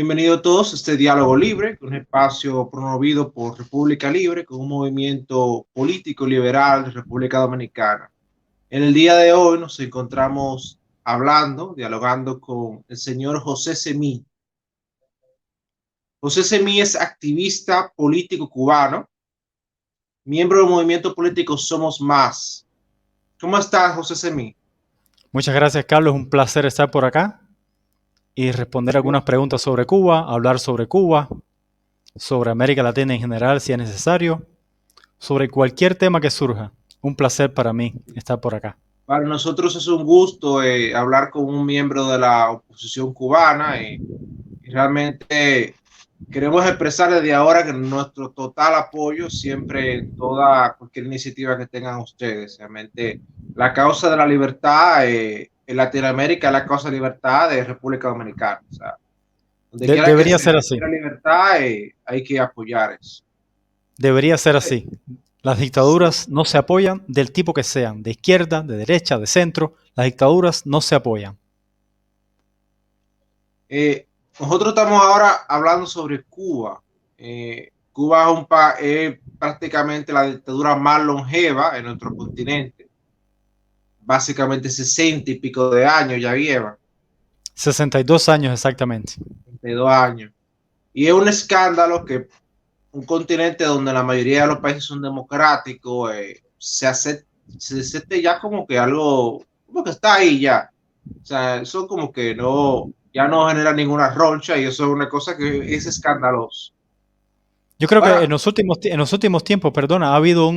Bienvenidos todos a este Diálogo Libre, un espacio promovido por República Libre, con un movimiento político liberal de República Dominicana. En el día de hoy nos encontramos dialogando con el señor José Semí. José Semí es activista político cubano, miembro del movimiento político Somos Más. ¿Cómo estás, José Semí? Muchas gracias, Carlos. Un placer estar por acá y responder algunas preguntas sobre Cuba, hablar sobre América Latina en general, si es necesario, sobre cualquier tema que surja. Un placer para mí estar por acá. Para nosotros es un gusto hablar con un miembro de la oposición cubana y realmente queremos expresar desde ahora que nuestro total apoyo siempre en cualquier iniciativa que tengan ustedes. Realmente la causa de la libertad en Latinoamérica es la causa de libertad de República Dominicana. O sea, donde quiera que Debería se ser así. requiera libertad, hay que apoyar eso. Debería ser así. Las Sí. dictaduras no se apoyan del tipo que sean, de izquierda, de derecha, de centro. Las dictaduras no se apoyan. Eh, Nosotros estamos ahora hablando sobre Cuba. Cuba es prácticamente la dictadura más longeva en nuestro continente. Básicamente 60 y pico de años ya lleva, 62 años exactamente. 32 años. Y es un escándalo que un continente donde la mayoría de los países son democráticos, se acepte ya como que algo, como que está ahí ya. O sea, eso como que no, ya no genera ninguna roncha y eso es una cosa que es escandaloso. Yo creo que Ahora, en los últimos tiempos, perdona, ha habido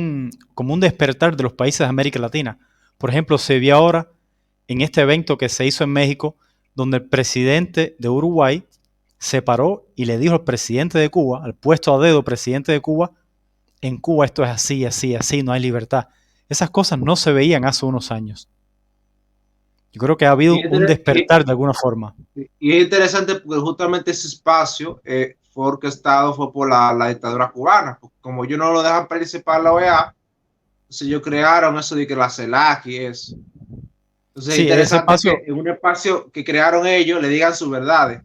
como un despertar de los países de América Latina. Por ejemplo, se vio ahora en este evento que se hizo en México, donde el presidente de Uruguay se paró y le dijo al presidente de Cuba, al puesto a dedo presidente de Cuba, en Cuba esto es así, así, así, no hay libertad. Esas cosas no se veían hace unos años. Yo creo que ha y habido es, un despertar de alguna forma. y es interesante porque justamente ese espacio fue orquestado fue por la dictadura cubana. Como ellos no lo dejan participar en la OEA, entonces ellos crearon eso de que la CELAC y eso. Entonces es Sí, ese interesante que espacio, en un espacio que crearon ellos le digan sus verdades.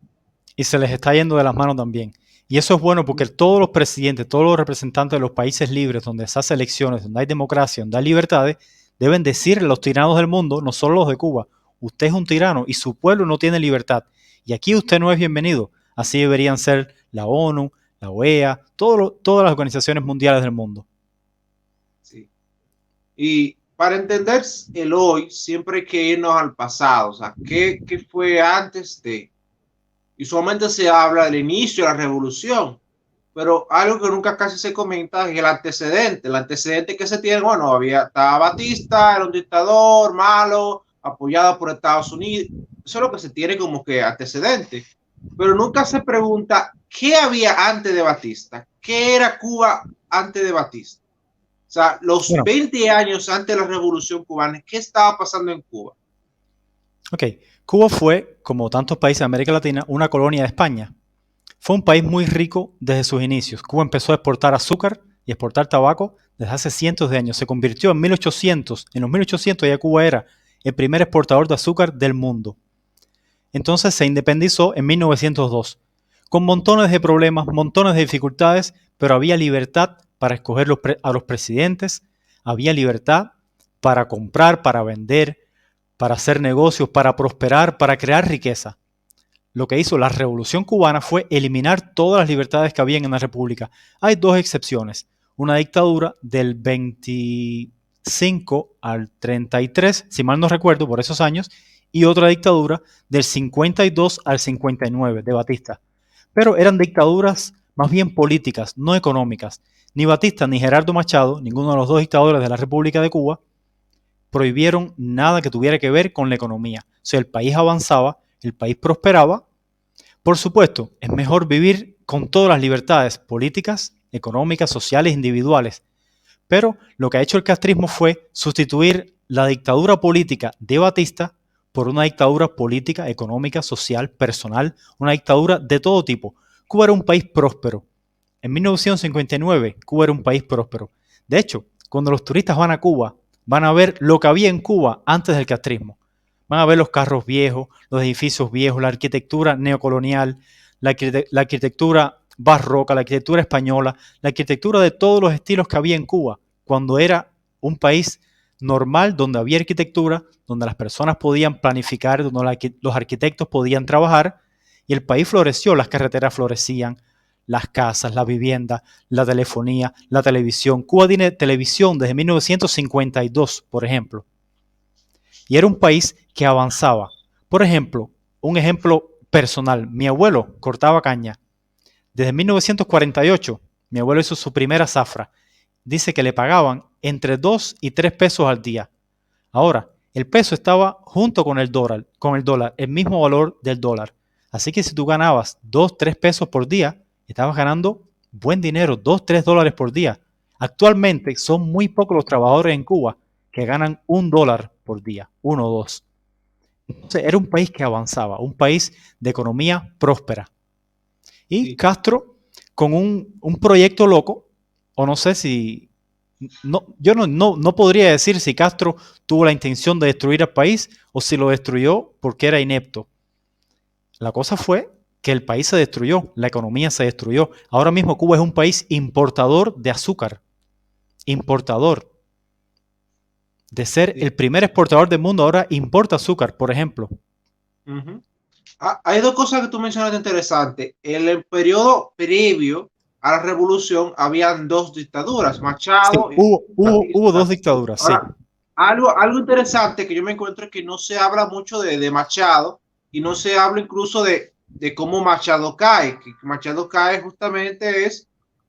y se les está yendo de las manos también. Y eso es bueno porque todos los presidentes, todos los representantes de los países libres, donde se hacen elecciones, donde hay democracia, donde hay libertades, deben decirle a los tiranos del mundo, no solo los de Cuba, usted es un tirano y su pueblo no tiene libertad. Y aquí usted no es bienvenido. Así deberían ser la ONU, la OEA, todas las organizaciones mundiales del mundo. Sí. Y para entender el hoy, siempre hay que irnos al pasado. O sea, ¿qué fue antes de? Y solamente se habla del inicio de la revolución, pero algo que nunca casi se comenta es el antecedente. El antecedente que se tiene, bueno, estaba Batista, era un dictador malo, apoyado por Estados Unidos. Eso es lo que se tiene como que antecedente. Pero nunca se pregunta qué había antes de Batista, qué era Cuba antes de Batista. O sea, los Bueno, 20 años antes de la revolución cubana, ¿qué estaba pasando en Cuba? ok. Cuba fue, como tantos países de América Latina, una colonia de España. Fue un país muy rico desde sus inicios. Cuba empezó a exportar azúcar y exportar tabaco desde hace cientos de años. Se convirtió en los 1800 ya Cuba era el primer exportador de azúcar del mundo. Entonces se independizó en 1902, con montones de problemas, montones de dificultades, pero había libertad para escoger a los presidentes, había libertad para comprar, para vender, para hacer negocios, para prosperar, para crear riqueza. Lo que hizo la Revolución Cubana fue eliminar todas las libertades que había en la República. Hay dos excepciones. Una dictadura del 25 al 33, si mal no recuerdo, por esos años, y otra dictadura del 52 al 59 de Batista. Pero eran dictaduras más bien políticas, no económicas. Ni Batista ni Gerardo Machado, ninguno de los dos dictadores de la República de Cuba, prohibieron nada que tuviera que ver con la economía. O sea, el país avanzaba, el país prosperaba. Por supuesto, es mejor vivir con todas las libertades políticas, económicas, sociales, individuales. Pero lo que ha hecho el castrismo fue sustituir la dictadura política de Batista por una dictadura política, económica, social, personal, una dictadura de todo tipo. Cuba era un país próspero. En 1959, Cuba era un país próspero. De hecho, cuando los turistas van a Cuba, van a ver lo que había en Cuba antes del castrismo. Van a ver los carros viejos, los edificios viejos, la arquitectura neocolonial, la arquitectura barroca, la arquitectura española, la arquitectura de todos los estilos que había en Cuba, cuando era un país normal, donde había arquitectura, donde las personas podían planificar, donde los arquitectos podían trabajar, y el país floreció, las carreteras florecían, las casas, la vivienda, la telefonía, la televisión. Cuba tiene televisión desde 1952, por ejemplo, y era un país que avanzaba. Por ejemplo, un ejemplo personal, mi abuelo cortaba caña. Desde 1948, mi abuelo hizo su primera zafra. Dice que le pagaban entre 2 y 3 pesos al día. Ahora, el peso estaba junto con el dólar, el mismo valor del dólar. Así que si tú ganabas 2, 3 pesos por día, estabas ganando buen dinero, 2, 3 dólares por día. Actualmente son muy pocos los trabajadores en Cuba que ganan $1 por día, 1 o 2. Entonces era un país que avanzaba, un país de economía próspera. Y Sí. Castro, con un proyecto loco, o no sé si, no, yo no podría decir si Castro tuvo la intención de destruir al país o si lo destruyó porque era inepto. La cosa fue que el país se destruyó, la economía se destruyó. Ahora mismo Cuba es un país importador de azúcar, importador. De ser Sí. el primer exportador del mundo, ahora importa azúcar, por ejemplo. Ujú. Hay dos cosas que tú mencionaste interesantes. En el periodo previo a la revolución habían dos dictaduras, Sí, Machado y hubo dos Batista. dictaduras, sí. Ahora, algo interesante que yo me encuentro es que no se habla mucho de Machado y no se habla incluso de cómo Machado cae, que Machado cae justamente es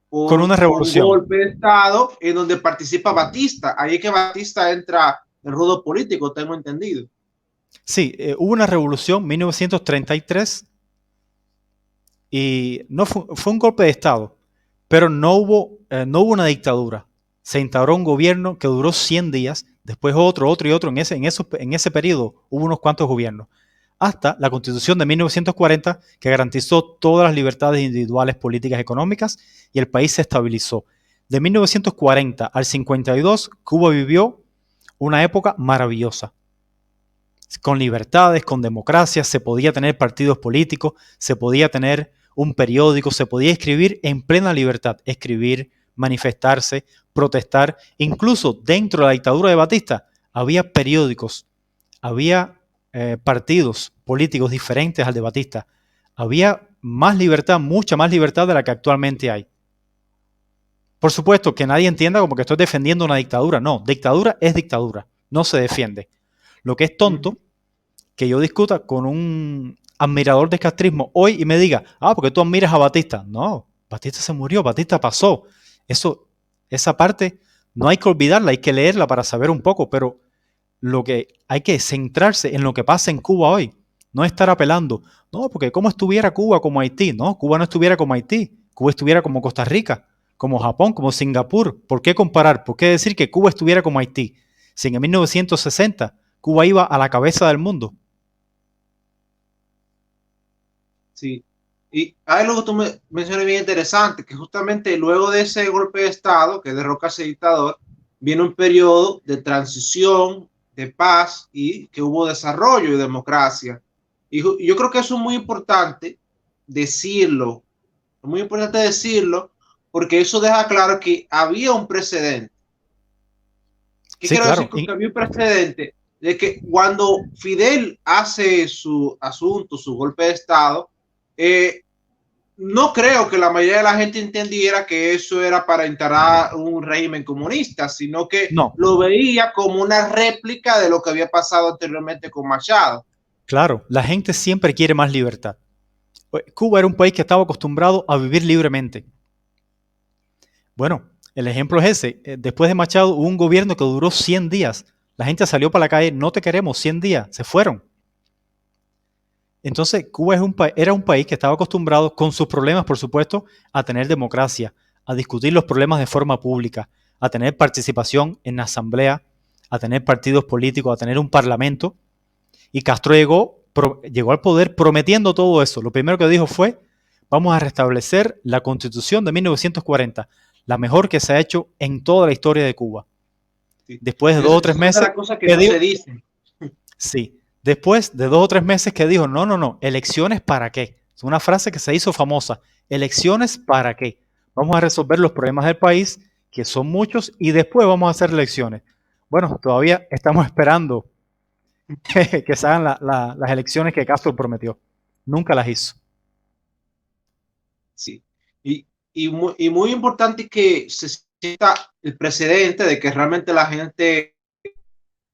Con una por un revolución. golpe de Estado en donde participa Batista. Ahí es que Batista entra en rudo político, tengo entendido. Sí, hubo una revolución en 1933 y no fue un golpe de Estado, pero no hubo una dictadura. Se instauró un gobierno que duró 100 días, después otro y otro. En ese periodo hubo unos cuantos gobiernos, hasta la Constitución de 1940, que garantizó todas las libertades individuales, políticas, económicas, y el país se estabilizó. De 1940 al 52, Cuba vivió una época maravillosa, con libertades, con democracia, se podía tener partidos políticos, se podía tener un periódico, se podía escribir en plena libertad, escribir, manifestarse, protestar. Incluso dentro de la dictadura de Batista había periódicos, había partidos políticos diferentes al de Batista. Había más libertad, mucha más libertad de la que actualmente hay. Por supuesto, que nadie entienda como que estoy defendiendo una dictadura. No, dictadura es dictadura, no se defiende. Lo que es Uh -huh. tonto que yo discuta con un admirador del castrismo hoy y me diga, porque tú admiras a Batista. No, Batista se murió, Batista pasó. Esa parte no hay que olvidarla, hay que leerla para saber un poco, pero lo que hay que centrarse en lo que pasa en Cuba hoy, no estar apelando, no, porque ¿cómo estuviera Cuba como Haití? No, Cuba no estuviera como Haití, Cuba estuviera como Costa Rica, como Japón, como Singapur. ¿Por qué comparar? ¿Por qué decir que Cuba estuviera como Haití? Si en 1960 Cuba iba a la cabeza del mundo. Sí. Y hay algo que tú mencionas bien interesante, que justamente luego de ese golpe de Estado que derroca a ese dictador, viene un periodo de transición, de paz y que hubo desarrollo y democracia. Y yo creo que eso es muy importante decirlo, porque eso deja claro que había un precedente. ¿Qué Sí, quiero decir claro. con que había un precedente? De que cuando Fidel hace su asunto, su golpe de Estado, eh, no creo que la mayoría de la gente entendiera que eso era para instalar un régimen comunista, sino que No, lo veía como una réplica de lo que había pasado anteriormente con Machado. claro, la gente siempre quiere más libertad. Cuba era un país que estaba acostumbrado a vivir libremente. Bueno, el ejemplo es ese. Después de Machado hubo un gobierno que duró 100 días. La gente salió para la calle, no te queremos, 100 días, se fueron. Entonces, Cuba era un país que estaba acostumbrado, con sus problemas, por supuesto, a tener democracia, a discutir los problemas de forma pública, a tener participación en la asamblea, a tener partidos políticos, a tener un parlamento. Y Castro llegó al poder prometiendo todo eso. Lo primero que dijo fue, vamos a restablecer la Constitución de 1940, la mejor que se ha hecho en toda la historia de Cuba. Sí. Después de Esa 2 o 3 es una de meses, las cosas que que no dijo, se dicen. sí, después de 2 o 3 meses que dijo, no, elecciones para qué, Es una frase que se hizo famosa. ¿Elecciones para qué? Vamos a resolver los problemas del país, que son muchos, y después vamos a hacer elecciones. Bueno, todavía estamos esperando que se hagan las elecciones que Castro prometió. Nunca las hizo. Sí. Y muy importante que se sienta el precedente de que realmente la gente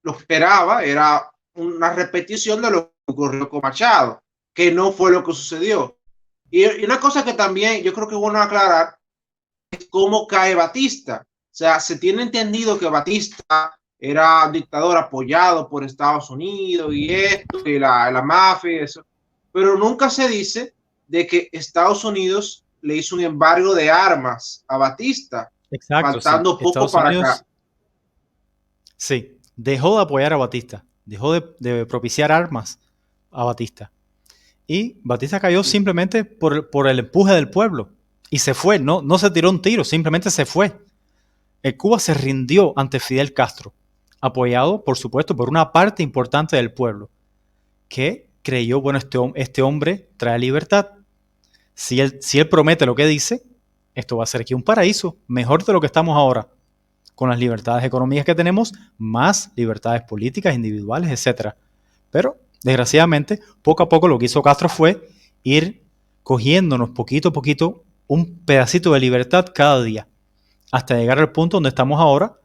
lo esperaba, era una repetición de lo que ocurrió con Machado, que no fue lo que sucedió. Y una cosa que también yo creo que es bueno aclarar es cómo cae Batista. O sea, se tiene entendido que Batista era un dictador apoyado por Estados Unidos y esto, y la mafia y eso, pero nunca se dice de que Estados Unidos le hizo un embargo de armas a Batista, Exacto, sí. faltando poco Estados para acá. Unidos, sí, dejó de apoyar a Batista, dejó de propiciar armas a Batista. Y Batista cayó Sí, simplemente por el empuje del pueblo. Y se fue, no se tiró un tiro, simplemente se fue. Cuba se rindió ante Fidel Castro, apoyado, por supuesto, por una parte importante del pueblo, que creyó, bueno, este hombre trae libertad. Si él promete lo que dice, esto va a ser aquí un paraíso, mejor de lo que estamos ahora, con las libertades económicas que tenemos, más libertades políticas, individuales, etcétera. Pero, desgraciadamente, poco a poco lo que hizo Castro fue ir cogiéndonos poquito a poquito un pedacito de libertad cada día, hasta llegar al punto donde estamos ahora,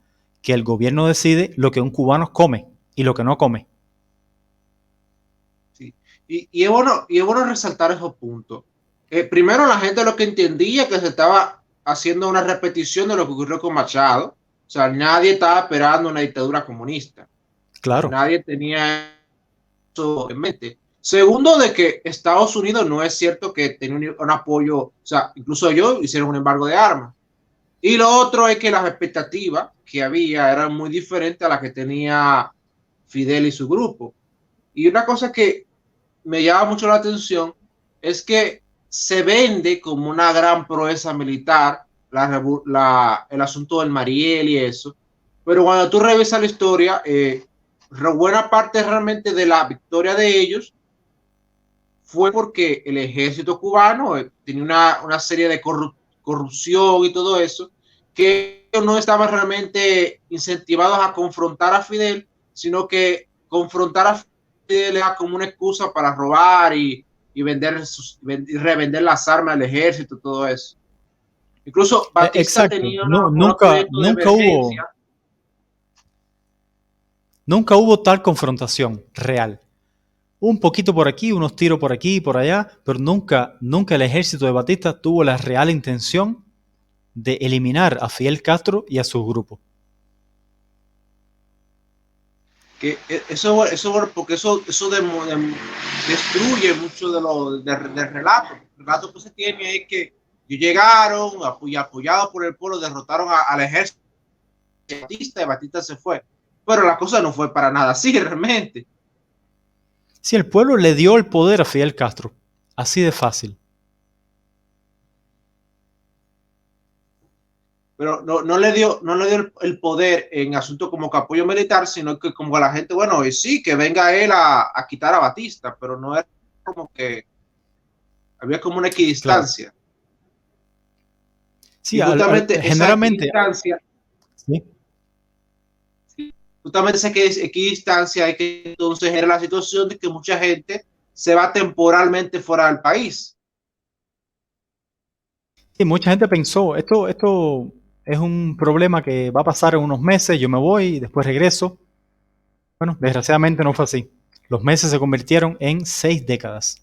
que el gobierno decide lo que un cubano come y lo que no come. sí. Y es bueno resaltar esos puntos. Primero, la gente lo que entendía que se estaba haciendo una repetición de lo que ocurrió con Machado. O sea, nadie estaba esperando una dictadura comunista. Claro, Nadie tenía eso en mente. Segundo, de que Estados Unidos no es cierto que tenía un apoyo, o sea, incluso ellos hicieron un embargo de armas. Y lo otro es que las expectativas que había eran muy diferentes a las que tenía Fidel y su grupo. Y una cosa que me llama mucho la atención es que se vende como una gran proeza militar el asunto del Mariel y eso, pero cuando tú revisas la historia, buena parte realmente de la victoria de ellos fue porque el ejército cubano tenía una serie de corrupción y todo eso, que ellos no estaban realmente incentivados a confrontar a Fidel, sino que confrontar a Fidel era como una excusa para robar y revender las armas al ejército, todo eso. Incluso Batista exacto. tenía No, un nunca, proyecto de nunca hubo, emergencia. nunca hubo tal confrontación real. Un poquito por aquí, unos tiros por aquí y por allá, pero nunca el ejército de Batista tuvo la real intención de eliminar a Fidel Castro y a su grupo. Que eso porque eso destruye mucho del relato. El relato que se tiene es que llegaron y apoyados por el pueblo derrotaron al ejército de Batista y Batista se fue. Pero la cosa no fue para nada así realmente. Si el pueblo le dio el poder a Fidel Castro, así de fácil. Pero no le dio el poder en asuntos como que apoyo militar, sino que como la gente, bueno, y sí, que venga él a quitar a Batista, pero no era como que había como una Claro. equidistancia. Sí, Y justamente esa generalmente, equidistancia, sí, justamente esa equidistancia es que entonces era la situación de que mucha gente se va temporalmente fuera del país. sí, mucha gente pensó, esto es un problema que va a pasar en unos meses, yo me voy y después regreso. Bueno, desgraciadamente no fue así. Los meses se convirtieron en 6 décadas.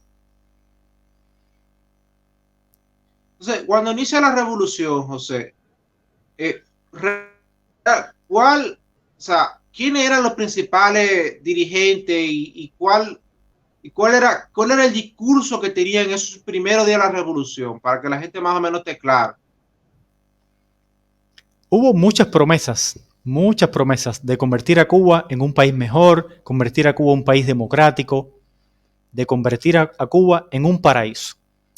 Entonces, cuando inicia la revolución, José, eh, ¿cuál, o sea, quiénes eran los principales dirigentes cuál era el discurso que tenían en esos primeros días de la revolución? Para que la gente más o menos esté clara. Hubo muchas promesas de convertir a Cuba en un país mejor, convertir a Cuba en un país democrático, de convertir a Cuba en un paraíso.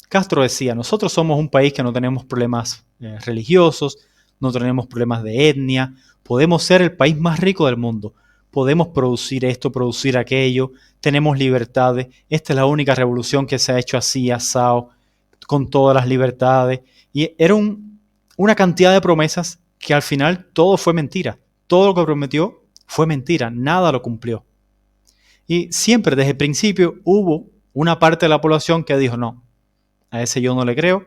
Castro decía, nosotros somos un país que no tenemos problemas religiosos, no tenemos problemas de etnia, podemos ser el país más rico del mundo, podemos producir esto, producir aquello, tenemos libertades, esta es la única revolución que se ha hecho así, asado, con todas las libertades. Y era una cantidad de promesas que al final todo fue mentira. Todo lo que prometió fue mentira, nada lo cumplió. Y siempre desde el principio hubo una parte de la población que dijo, no, a ese yo no le creo,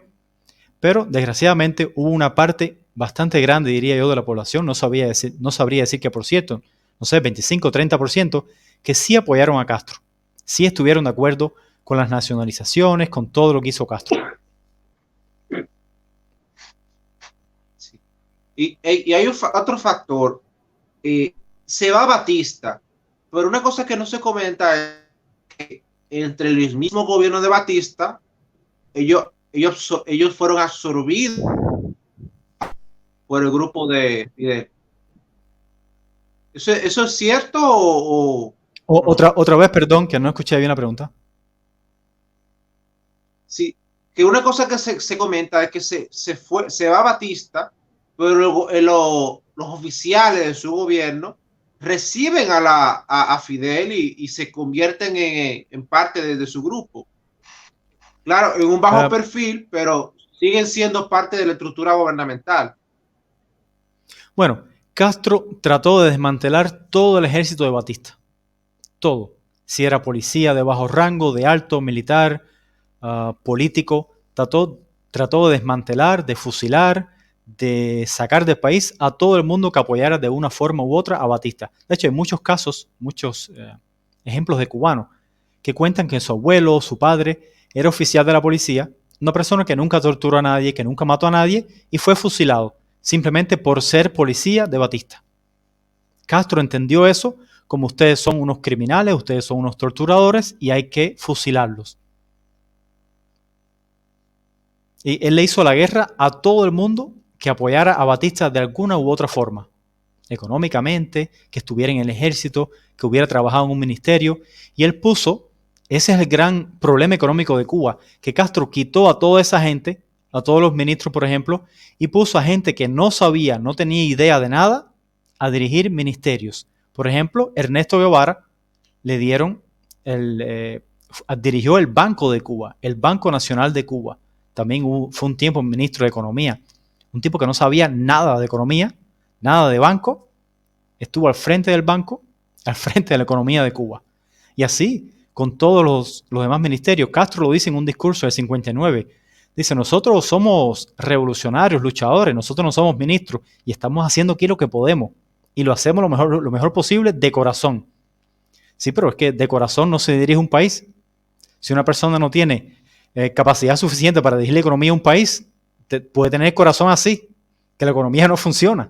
pero desgraciadamente hubo una parte bastante grande, diría yo, de la población, no sabría decir que por cierto, no sé, 25-30%, que sí apoyaron a Castro, sí estuvieron de acuerdo con las nacionalizaciones, con todo lo que hizo Castro. Sí. Y hay otro factor, se va Batista, pero una cosa que no se comenta es que entre el mismo gobierno de Batista, ellos fueron absorbidos por el grupo de Fidel. ¿Eso es cierto o no? Otra vez, perdón, que no escuché bien la pregunta. Sí, que una cosa que se comenta es que se va Batista, pero luego los oficiales de su gobierno reciben a Fidel y se convierten en parte de su grupo. Claro, en un bajo perfil, pero siguen siendo parte de la estructura gubernamental. Bueno, Castro trató de desmantelar todo el ejército de Batista. Todo. Si era policía de bajo rango, de alto, militar, político, trató de desmantelar, de fusilar, de sacar del país a todo el mundo que apoyara de una forma u otra a Batista. De hecho, hay muchos casos, muchos ejemplos de cubanos que cuentan que su abuelo o su padre era oficial de la policía, una persona que nunca torturó a nadie, que nunca mató a nadie y fue fusilado simplemente por ser policía de Batista. Castro entendió eso como ustedes son unos criminales, ustedes son unos torturadores y hay que fusilarlos. Y él le hizo la guerra a todo el mundo que apoyara a Batista de alguna u otra forma. Económicamente, que estuviera en el ejército, que hubiera trabajado en un ministerio. Y él puso, ese es el gran problema económico de Cuba, que Castro quitó a toda esa gente, a todos los ministros, por ejemplo, y puso a gente que no sabía, no tenía idea de nada, a dirigir ministerios. Por ejemplo, Ernesto Guevara le dieron, dirigió el Banco de Cuba, el Banco Nacional de Cuba. También fue un tiempo ministro de Economía. Un tipo que no sabía nada de economía, nada de banco, estuvo al frente del banco, al frente de la economía de Cuba. Y así, con todos los demás ministerios. Castro lo dice en un discurso del 59. Dice, nosotros somos revolucionarios, luchadores, nosotros no somos ministros y estamos haciendo aquí lo que podemos. Y lo hacemos lo mejor posible de corazón. Sí, pero es que de corazón no se dirige un país. Si una persona no tiene capacidad suficiente para dirigir la economía de un país, puede tener el corazón así, que la economía no funciona.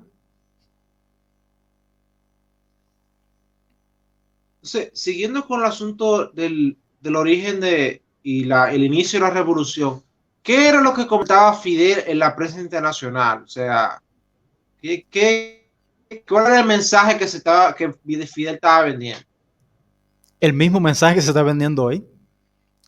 Entonces, siguiendo con el asunto del origen el inicio de la revolución, ¿qué era lo que comentaba Fidel en la prensa internacional? O sea, ¿cuál era el mensaje que Fidel estaba vendiendo? El mismo mensaje que se está vendiendo hoy.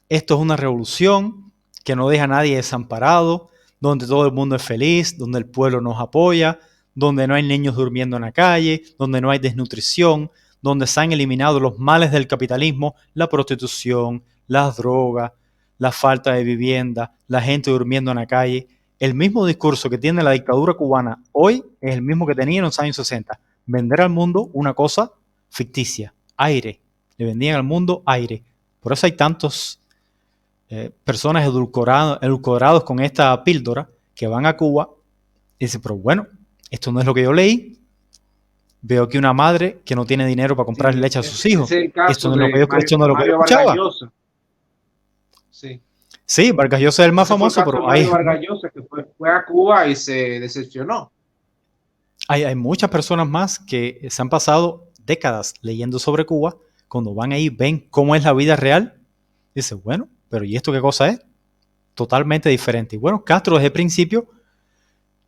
Esto es una revolución que no deja a nadie desamparado, donde todo el mundo es feliz, donde el pueblo nos apoya, donde no hay niños durmiendo en la calle, donde no hay desnutrición, donde se han eliminado los males del capitalismo, la prostitución, las drogas, la falta de vivienda, la gente durmiendo en la calle. El mismo discurso que tiene la dictadura cubana hoy es el mismo que tenía en los años 60. Vender al mundo una cosa ficticia, aire. Le vendían al mundo aire. Por eso hay tantos personas edulcorados con esta píldora que van a Cuba y dicen, pero bueno, esto no es lo que yo leí. Veo que una madre que no tiene dinero para comprar leche a sus hijos. Esto no es lo que yo escuchaba. Sí. Sí, Vargas Llosa es el más famoso, pero Vargas Llosa, que fue a Cuba y se decepcionó. Hay muchas personas más que se han pasado décadas leyendo sobre Cuba. Cuando van ahí, ven cómo es la vida real. Dicen, bueno, pero ¿y esto qué cosa es? Totalmente diferente. Y bueno, Castro desde el principio,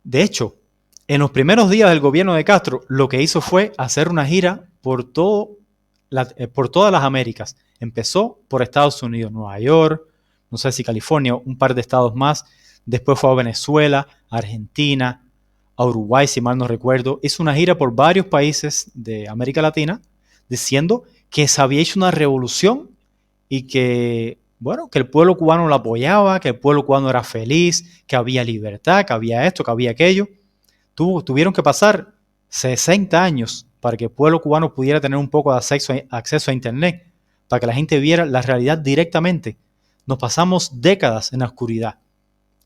de hecho, en los primeros días del gobierno de Castro, lo que hizo fue hacer una gira por todas las Américas. Empezó por Estados Unidos, Nueva York, no sé si California, un par de estados más. Después fue a Venezuela, Argentina, a Uruguay, si mal no recuerdo. Hizo una gira por varios países de América Latina diciendo que se había hecho una revolución y que, bueno, que el pueblo cubano lo apoyaba, que el pueblo cubano era feliz, que había libertad, que había esto, que había aquello. Tuvieron que pasar 60 años para que el pueblo cubano pudiera tener un poco de acceso a Internet, para que la gente viera la realidad directamente. Nos pasamos décadas en la oscuridad,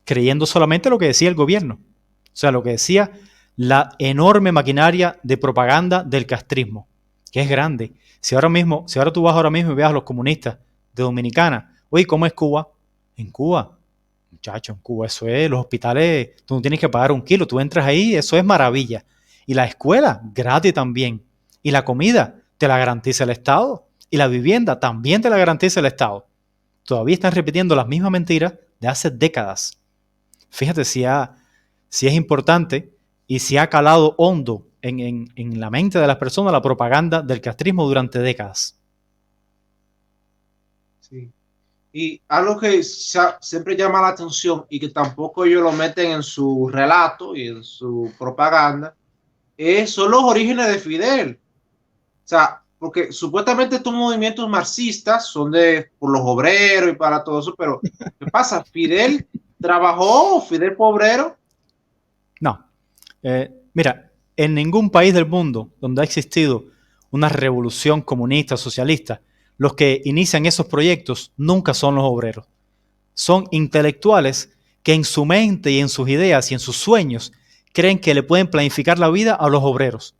creyendo solamente lo que decía el gobierno, o sea, lo que decía la enorme maquinaria de propaganda del castrismo, que es grande. Si ahora tú vas ahora mismo y veas a los comunistas de Dominicana, oye, ¿cómo es Cuba? En Cuba, muchacho, en Cuba eso es, los hospitales, tú no tienes que pagar un kilo, tú entras ahí, eso es maravilla. Y la escuela, gratis también. Y la comida, te la garantiza el Estado. Y la vivienda, también te la garantiza el Estado. Todavía están repitiendo las mismas mentiras de hace décadas. Fíjate si es importante y si ha calado hondo en la mente de las personas la propaganda del castrismo durante décadas. Sí. Y algo que siempre llama la atención y que tampoco ellos lo meten en su relato y en su propaganda, son los orígenes de Fidel. O sea, porque supuestamente estos movimientos marxistas son por los obreros y para todo eso, pero ¿qué pasa? ¿Fidel trabajó? ¿Fidel fue obrero? No. Mira, en ningún país del mundo donde ha existido una revolución comunista, socialista, los que inician esos proyectos nunca son los obreros. Son intelectuales que en su mente y en sus ideas y en sus sueños creen que le pueden planificar la vida a los obreros.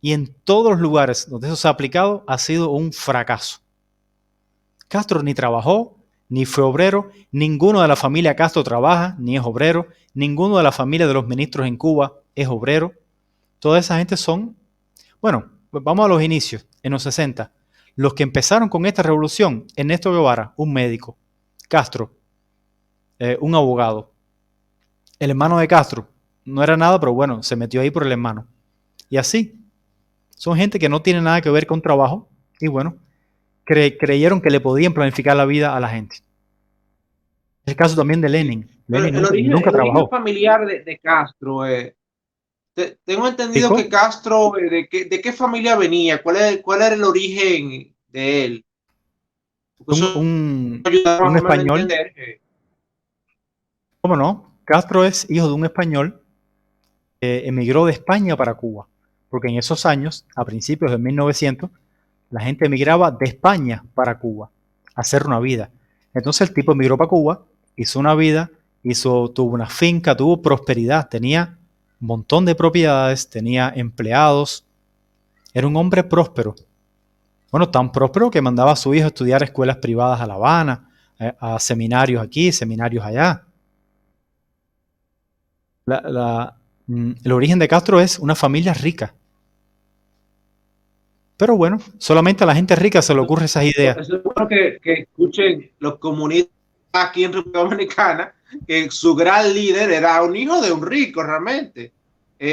Y en todos los lugares donde eso se ha aplicado ha sido un fracaso. Castro ni trabajó, ni fue obrero, ninguno de la familia Castro trabaja, ni es obrero, ninguno de la familia de los ministros en Cuba es obrero. Toda esa gente son, bueno, pues vamos a los inicios, en los 60. Los que empezaron con esta revolución, Ernesto Guevara, un médico, Castro, un abogado. El hermano de Castro no era nada, pero bueno, se metió ahí por el hermano. Y así, son gente que no tiene nada que ver con trabajo y bueno, creyeron que le podían planificar la vida a la gente. Es el caso también de Sí. Lenin. Pero Lenin nunca el origen trabajó. familiar de Castro, tengo entendido que ¿Pico? Castro, de qué familia venía, cuál era el origen de él. Porque Un, eso un, ayuda un más o menos a español. entender. ¿Cómo no? Castro es hijo de un español que emigró de España para Cuba. Porque en esos años, a principios de 1900, la gente emigraba de España para Cuba a hacer una vida. Entonces el tipo emigró para Cuba, hizo una vida, tuvo una finca, tuvo prosperidad, tenía un montón de propiedades, tenía empleados, era un hombre próspero. Bueno, tan próspero que mandaba a su hijo a estudiar a escuelas privadas a La Habana, a seminarios aquí, seminarios allá. El origen de Castro es una familia rica. Pero bueno, solamente a la gente rica se le ocurren esas ideas. Eso es bueno que escuchen los comunistas aquí en República Dominicana, que su gran líder era un hijo de un rico realmente.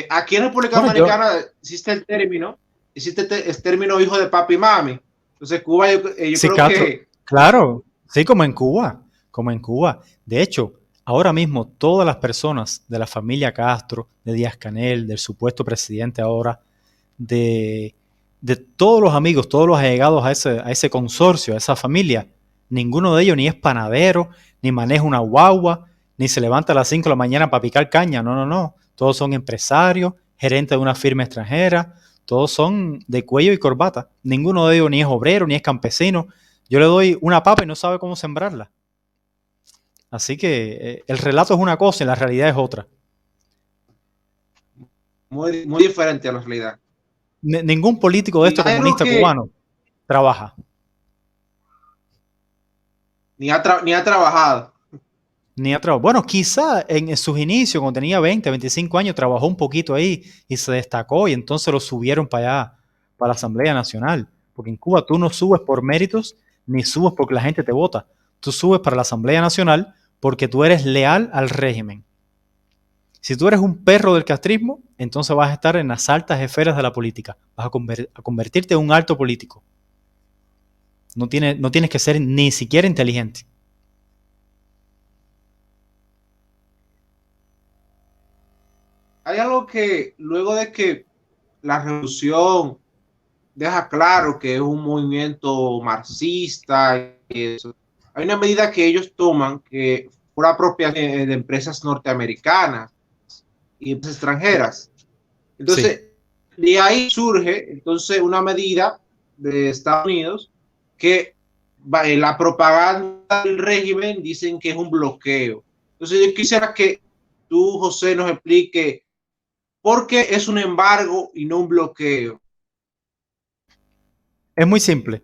Aquí en República Bueno, Dominicana existe el término hijo de papi y mami. Entonces Cuba yo sí, creo Castro, que claro, sí, como en Cuba, como en Cuba. De hecho, ahora mismo todas las personas de la familia Castro, de Díaz-Canel, del supuesto presidente ahora, de, de todos los amigos, todos los allegados a ese consorcio, a esa familia, ninguno de ellos ni es panadero, ni maneja una guagua, ni se levanta a las 5 de la mañana para picar caña, no, no, no. Todos son empresarios, gerentes de una firma extranjera, todos son de cuello y corbata. Ninguno de ellos ni es obrero, ni es campesino. Yo le doy una papa y no sabe cómo sembrarla. Así que el relato es una cosa y la realidad es otra. muy diferente a la realidad. Ningún político de Y este hay algo comunista que cubano trabaja. ni ha trabajado. Ni ha trabajado. Bueno, quizá en sus inicios, cuando tenía 20, 25 años, trabajó un poquito ahí y se destacó y entonces lo subieron para allá, para la Asamblea Nacional. Porque en Cuba tú no subes por méritos ni subes porque la gente te vota. Tú subes para la Asamblea Nacional porque tú eres leal al régimen. Si tú eres un perro del castrismo, entonces vas a estar en las altas esferas de la política. Vas a convertirte en un alto político. No tienes que ser ni siquiera inteligente. Hay algo que luego de que la revolución deja claro que es un movimiento marxista y eso. Hay una medida que ellos toman que fue la propia de empresas norteamericanas y empresas extranjeras. Sí. Entonces, de ahí surge entonces una medida de Estados Unidos que la propaganda del régimen dicen que es un bloqueo. Entonces, yo quisiera que tú, José, nos explique por qué es un embargo y no un bloqueo. Es muy simple.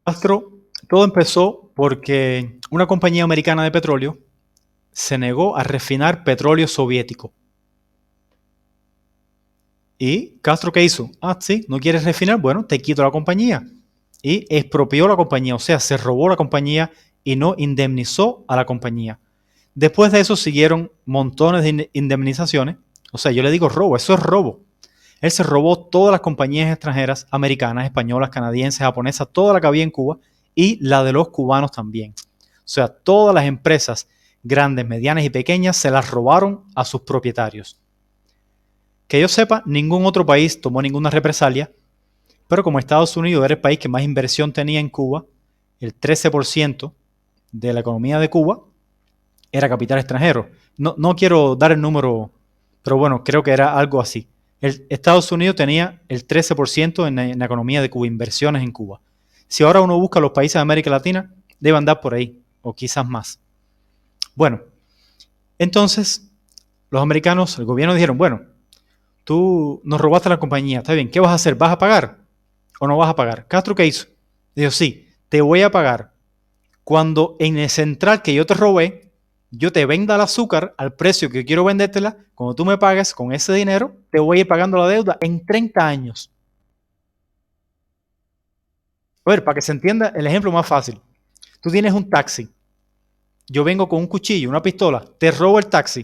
Castro, todo empezó porque una compañía americana de petróleo se negó a refinar petróleo soviético. ¿Y Castro qué hizo? Ah, sí, ¿no quieres refinar? Bueno, te quito la compañía. Y expropió la compañía, o sea, se robó la compañía y no indemnizó a la compañía. Después de eso siguieron montones de indemnizaciones. O sea, yo le digo robo, eso es robo. Él se robó todas las compañías extranjeras, americanas, españolas, canadienses, japonesas, toda la que había en Cuba y la de los cubanos también. O sea, todas las empresas grandes, medianas y pequeñas se las robaron a sus propietarios. Que yo sepa, ningún otro país tomó ninguna represalia, pero como Estados Unidos era el país que más inversión tenía en Cuba, el 13% de la economía de Cuba era capital extranjero. No quiero dar el número, pero bueno, creo que era algo así. Estados Unidos tenía el 13% en la economía de Cuba, inversiones en Cuba. Si ahora uno busca los países de América Latina, debe andar por ahí, o quizás más. Bueno, entonces los americanos, el gobierno dijeron, bueno, tú nos robaste la compañía, está bien, ¿qué vas a hacer? ¿Vas a pagar o no vas a pagar? Castro, ¿qué hizo? Dijo, sí, te voy a pagar cuando en el central que yo te robé, yo te venda el azúcar al precio que quiero vendértela, cuando tú me pagues con ese dinero, te voy a ir pagando la deuda en 30 años. A ver, para que se entienda el ejemplo más fácil. Tú tienes un taxi, yo vengo con un cuchillo, una pistola, te robo el taxi.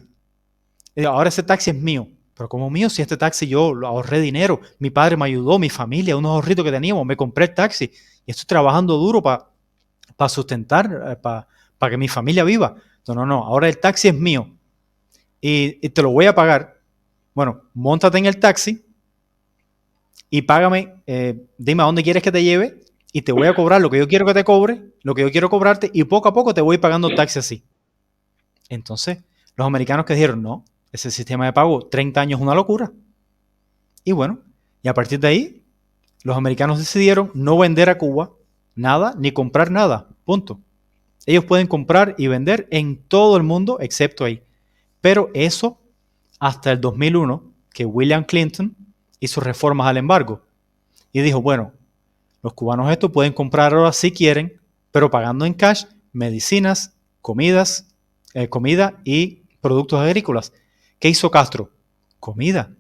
Y digo, ahora ese taxi es mío. Pero como mío, si este taxi yo lo ahorré dinero, mi padre me ayudó, mi familia, unos ahorritos que teníamos, me compré el taxi y estoy trabajando duro para sustentar, para que mi familia viva. No, ahora el taxi es mío y te lo voy a pagar. Bueno, móntate en el taxi y págame, dime a dónde quieres que te lleve y te voy a cobrar lo que yo quiero que te cobre, lo que yo quiero cobrarte y poco a poco te voy pagando el taxi así. Entonces, los americanos que dijeron, no, ese sistema de pago, 30 años es una locura. Y bueno, y a partir de ahí, los americanos decidieron no vender a Cuba nada ni comprar nada. Punto. Ellos pueden comprar y vender en todo el mundo excepto ahí. Pero eso hasta el 2001, que William Clinton hizo reformas al embargo. Y dijo, bueno, los cubanos estos pueden comprar ahora si quieren, pero pagando en cash medicinas, comida y productos agrícolas. ¿Qué hizo Castro? Comida.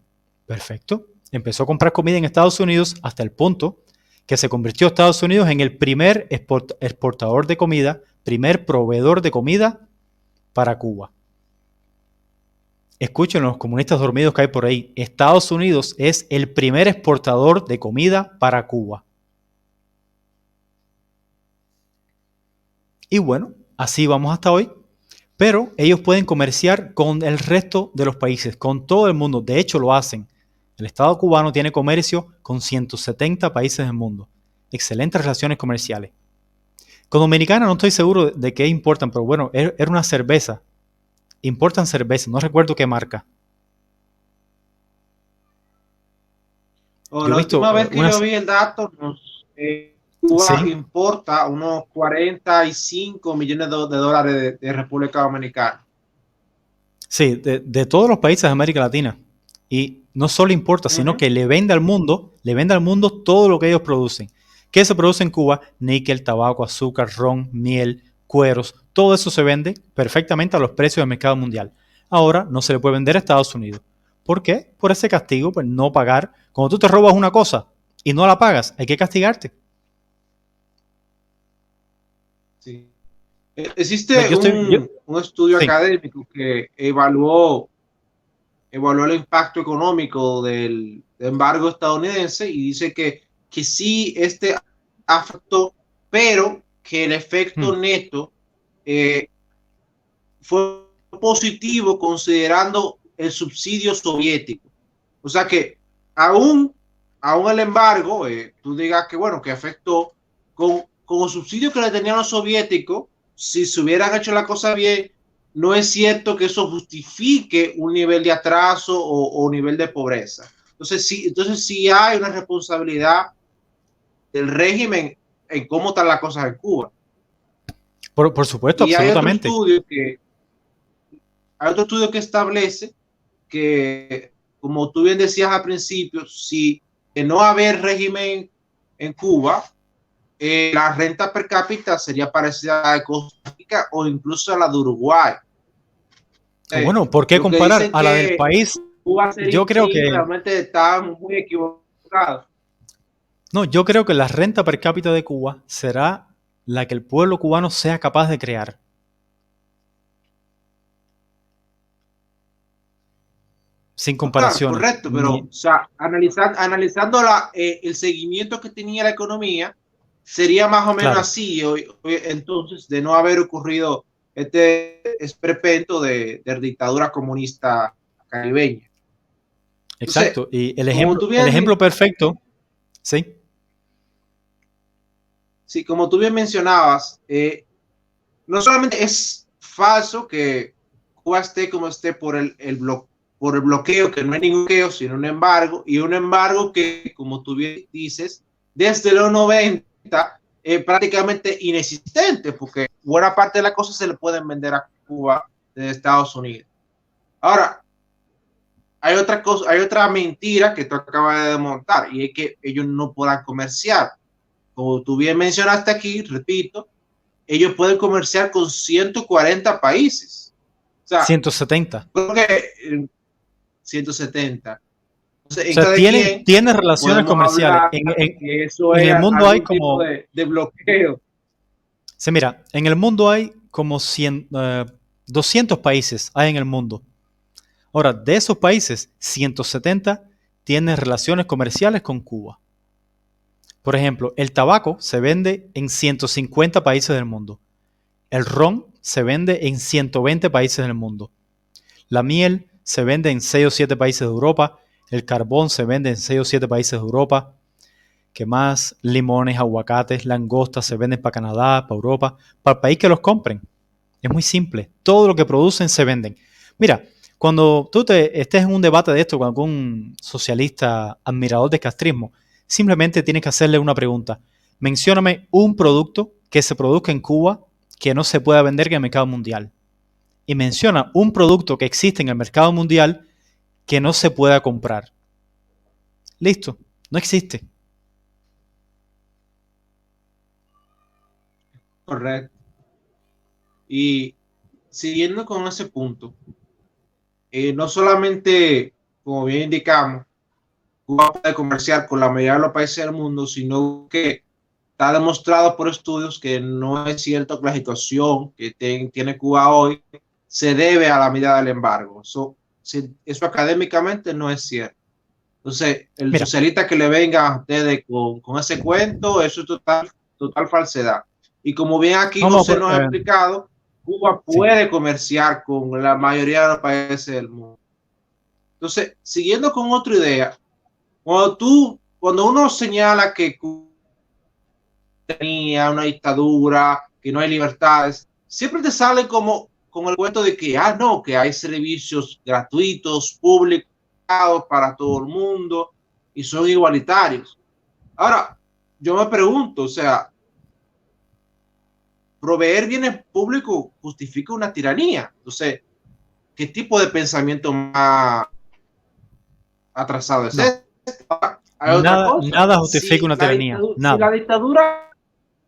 Perfecto. Empezó a comprar comida en Estados Unidos hasta el punto que se convirtió Estados Unidos en el primer exportador de comida, primer proveedor de comida para Cuba. Escuchen los comunistas dormidos que hay por ahí. Estados Unidos es el primer exportador de comida para Cuba. Y bueno, así vamos hasta hoy. Pero ellos pueden comerciar con el resto de los países, con todo el mundo. De hecho, lo hacen. El Estado cubano tiene comercio con 170 países del mundo. Excelentes relaciones comerciales. Con Dominicana no estoy seguro de qué importan, pero bueno, era una cerveza. Importan cerveza, no recuerdo qué marca. Yo he La visto última vez que yo unas... vi el dato, Cuba Sí, importa unos 45 millones de dólares de República Dominicana. sí, de todos los países de América Latina. Y no solo importa, Uh sino -huh. que le vende al mundo todo lo que ellos producen. ¿Qué se produce en Cuba? Níquel, tabaco, azúcar, ron, miel, cueros. Todo eso se vende perfectamente a los precios del mercado mundial. Ahora no se le puede vender a Estados Unidos. ¿Por qué? Por ese castigo, por no pagar. Cuando tú te robas una cosa y no la pagas, hay que castigarte. Sí. Existe Yo estoy, yo, un estudio sí, académico que evaluó el impacto económico del embargo estadounidense y dice que sí, este afectó, pero que el efecto hmm, neto eh, fue positivo considerando el subsidio soviético. O sea que aún, aún el embargo, tú digas que bueno, que afectó con los subsidios que le tenían los soviéticos, si se hubieran hecho la cosa bien, no es cierto que eso justifique un nivel de atraso o un nivel de pobreza. Entonces sí hay una responsabilidad del régimen en cómo están las cosas en Cuba. Por supuesto, Y absolutamente. hay otro estudio que establece que, como tú bien decías al principio, si de no haber régimen en Cuba, la renta per cápita sería parecida a la de Costa Rica o incluso a la de Uruguay. Bueno, ¿por qué Lo que comparar dicen a la del que país? Cuba sería Yo creo así, que, realmente están muy equivocados. no, yo creo que la renta per cápita de Cuba será la que el pueblo cubano sea capaz de crear, sin No, claro, comparaciones. correcto, pero o sea, analizando el seguimiento que tenía la economía, sería más o menos Claro, así, entonces, de no haber ocurrido este esperpento de dictadura comunista caribeña. Entonces, exacto. Y como tú el bien, ejemplo perfecto, sí, sí, como tú bien mencionabas, no solamente es falso que Cuba esté como esté por el bloqueo, que no hay ningún bloqueo, sino un embargo, y un embargo que, como tú bien dices, desde los 90 es prácticamente inexistente, porque buena parte de las cosas se le pueden vender a Cuba de Estados Unidos. Ahora, hay otra mentira que tú acabas de desmontar, y es que ellos no puedan comerciar. Como tú bien mencionaste aquí, repito, ellos pueden comerciar con 140 países. O sea, 170. creo que 170. O Entonces, ¿en sea, cada de quién tiene relaciones podemos comerciales. hablar que eso En es el mundo hay algún tipo como, de bloqueo? se mira, en el mundo hay como 200 países hay en el mundo. Ahora, de esos países, 170 tienen relaciones comerciales con Cuba. Por ejemplo, el tabaco se vende en 150 países del mundo. El ron se vende en 120 países del mundo. La miel se vende en 6 o 7 países de Europa. El carbón se vende en 6 o 7 países de Europa. ¿Qué más? Limones, aguacates, langostas se venden para Canadá, para Europa, para el país que los compren. Es muy simple. Todo lo que producen se venden. Mira, cuando tú estés en un debate de esto con algún socialista admirador del castrismo, simplemente tienes que hacerle una pregunta. Mencióname un producto que se produzca en Cuba que no se pueda vender en el mercado mundial. Y menciona un producto que existe en el mercado mundial que no se pueda comprar. Listo, no existe. Correcto. Y siguiendo con ese punto, no solamente, como bien indicamos, Cuba puede comerciar con la mayoría de los países del mundo, sino que está demostrado por estudios que no es cierto que la situación que tiene Cuba hoy se debe a la medida del embargo. Eso académicamente no es cierto. Entonces, el Mira, socialista que le venga a ustedes con ese cuento, eso es total falsedad. Y como bien aquí no, no, José nos ha explicado, Cuba sí, puede comerciar con la mayoría de los países del mundo. Entonces, siguiendo con otra idea, cuando uno señala que Cuba tenía una dictadura, que no hay libertades, siempre te sale como con el cuento de que, no, que hay servicios gratuitos, públicos, para todo el mundo y son igualitarios. Ahora, yo me pregunto, o sea, proveer bienes públicos justifica una tiranía. Entonces, ¿qué tipo de pensamiento más atrasado es no. este? Hay otra cosa. Nada justifica una tiranía. Nada.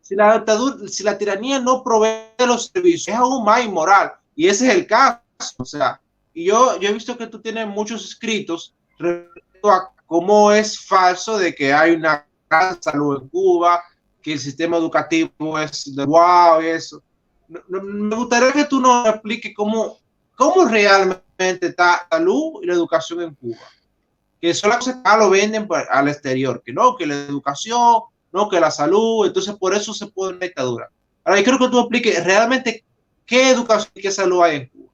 Si la tiranía no provee los servicios, es aún más inmoral. Y ese es el caso. O sea, y yo he visto que tú tienes muchos escritos respecto a cómo es falso de que hay una gran salud en Cuba, que el sistema educativo es de wow y eso. Me gustaría que tú nos expliques cómo realmente está la salud y la educación en Cuba, que son las cosas que lo venden al exterior, que no, que la educación, no, que la salud, entonces por eso se pone una dictadura. Ahora, yo quiero que tú expliques realmente qué educación y qué salud hay en Cuba.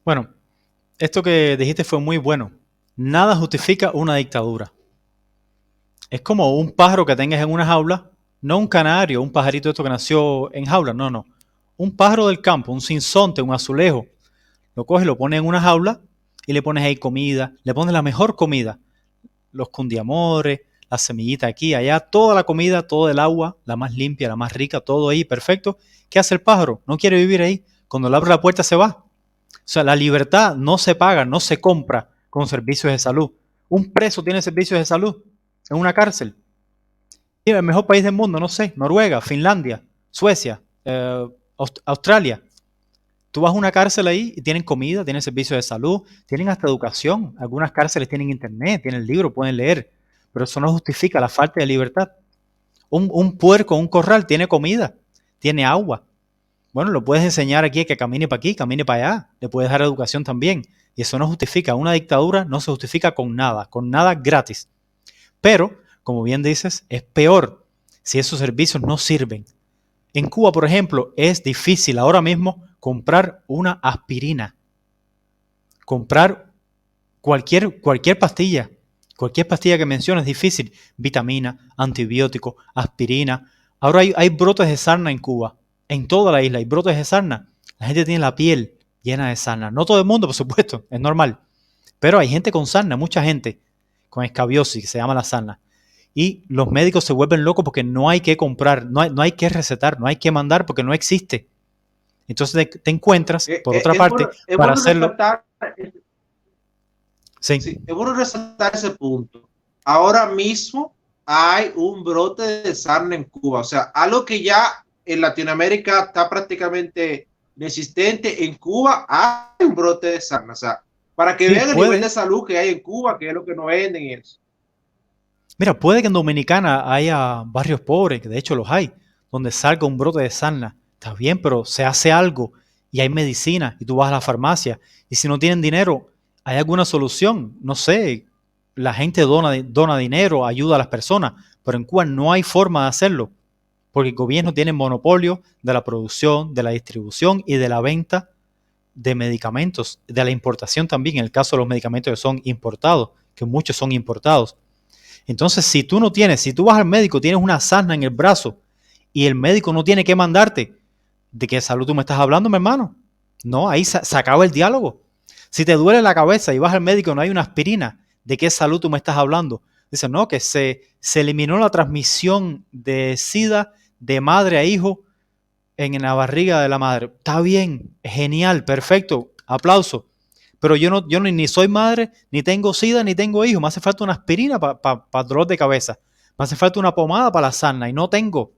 Bueno, esto que dijiste fue muy bueno. Nada justifica una dictadura. Es como un pájaro que tengas en una jaula, no un canario, un pajarito esto que nació en jaula, no, no. Un pájaro del campo, un sinsonte, un azulejo. Lo coges, lo pones en una jaula y le pones ahí comida, le pones la mejor comida, los cundiamores, las semillitas aquí, allá, toda la comida, todo el agua, la más limpia, la más rica, todo ahí, perfecto. ¿Qué hace el pájaro? No quiere vivir ahí. Cuando le abre la puerta se va. O sea, la libertad no se paga, no se compra con servicios de salud. Un preso tiene servicios de salud en una cárcel. Y el mejor país del mundo, no sé, Noruega, Finlandia, Suecia, Australia. Tú vas a una cárcel ahí y tienen comida, tienen servicios de salud, tienen hasta educación. Algunas cárceles tienen internet, tienen libros, pueden leer. Pero eso no justifica la falta de libertad. Un puerco, un corral, tiene comida, tiene agua. Bueno, lo puedes enseñar aquí que camine para aquí, camine para allá. Le puedes dar educación también. Y eso no justifica. Una dictadura no se justifica con nada gratis. Pero, como bien dices, es peor si esos servicios no sirven. En Cuba, por ejemplo, es difícil ahora mismo comprar una aspirina. Comprar cualquier pastilla. Cualquier pastilla que menciones es difícil. Vitamina, antibiótico, aspirina. Ahora hay brotes de sarna en Cuba. En toda la isla hay brotes de sarna. La gente tiene la piel llena de sarna. No todo el mundo, por supuesto, es normal. Pero hay gente con sarna, mucha gente con escabiosis, que se llama la sarna. Y los médicos se vuelven locos porque no hay que comprar, no hay que recetar, no hay que mandar porque no existe. Entonces te encuentras, por otra parte, Es para bueno hacerlo. resaltar, Sí, sí, es bueno resaltar ese punto. Ahora mismo hay un brote de sarna en Cuba, o sea, algo que ya en Latinoamérica está prácticamente inexistente, en Cuba hay un brote de sarna, o sea, para que sí, vean el nivel puede. de salud que hay en Cuba, que es lo que nos venden y eso. Mira, puede que en Dominicana haya barrios pobres, que de hecho los hay, donde salga un brote de sarna. Está bien, pero se hace algo y hay medicina y tú vas a la farmacia. Y si no tienen dinero, ¿hay alguna solución? No sé, la gente dona dinero, ayuda a las personas, pero en Cuba no hay forma de hacerlo, porque el gobierno tiene monopolio de la producción, de la distribución y de la venta de medicamentos, de la importación también, en el caso de los medicamentos que son importados, que muchos son importados. Entonces, si tú vas al médico, tienes una sarna en el brazo y el médico no tiene que mandarte, ¿de qué salud tú me estás hablando, mi hermano? No, ahí se acaba el diálogo. Si te duele la cabeza y vas al médico y no hay una aspirina, ¿de qué salud tú me estás hablando? Dice, no, que se eliminó la transmisión de SIDA de madre a hijo en la barriga de la madre. Está bien, genial, perfecto, aplauso. Pero yo ni soy madre, ni tengo SIDA, ni tengo hijos. Me hace falta una aspirina para dolor de cabeza. Me hace falta una pomada para la sarna y no tengo.